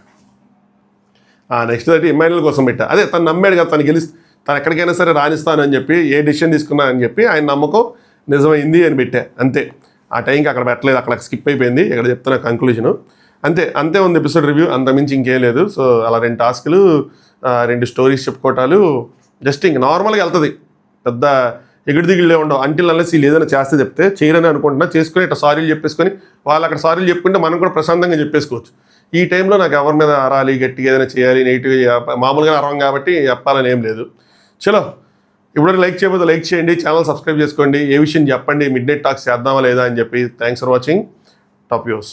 నెక్స్ట్ అయితే ఇమాన్యుల్ కోసం పెట్టా. అదే తను నమ్మాడు కదా, తను ఎక్కడికైనా సరే రాణిస్తాను అని చెప్పి, ఏ డెసిషన్ తీసుకున్నా అని చెప్పి ఆయన నమ్మకం నిజమైంది అని పెట్టా. అంతే. ఆ టైంకి అక్కడ పెట్టలేదు, అక్కడ స్కిప్ అయిపోయింది. ఇక్కడ చెప్తున్న కంక్లూజను అంతే ఉంది ఎపిసోడ్ రివ్యూ. అంతమించి ఇంకేం లేదు. సో అలా 2 టాస్కులు, 2 స్టోరీస్ చెప్పుకోవటాలు, జస్ట్ ఇంక నార్మల్గా వెళ్తుంది. పెద్ద ఎగుడు దిగుళ్ళే ఉండవు. అంటిల్ అన్లెస్ వీళ్ళు ఏదైనా చేస్తే చెప్తే చేయరని అనుకుంటున్నా, చేసుకుని ఇట్లా సారీలు చెప్పేసుకొని వాళ్ళు అక్కడ సారీలు చెప్పుకుంటే మనం కూడా ప్రశాంతంగా చెప్పేసుకోవచ్చు. ఈ టైంలో నాకు ఎవరి మీద అరాలి, గట్టిగా ఏదైనా చేయాలి, నెగిటివ్గా మామూలుగా అరవం కాబట్టి చెప్పాలని ఏం లేదు. చలో, ఇప్పుడు లైక్ చేయకపోతే లైక్ చేయండి, ఛానల్ సబ్స్క్రైబ్ చేసుకోండి, ఏ విషయం చెప్పండి, మిడ్ నైట్ టాక్స్ చేద్దామా లేదా అని చెప్పి. Thanks for watching. Top views.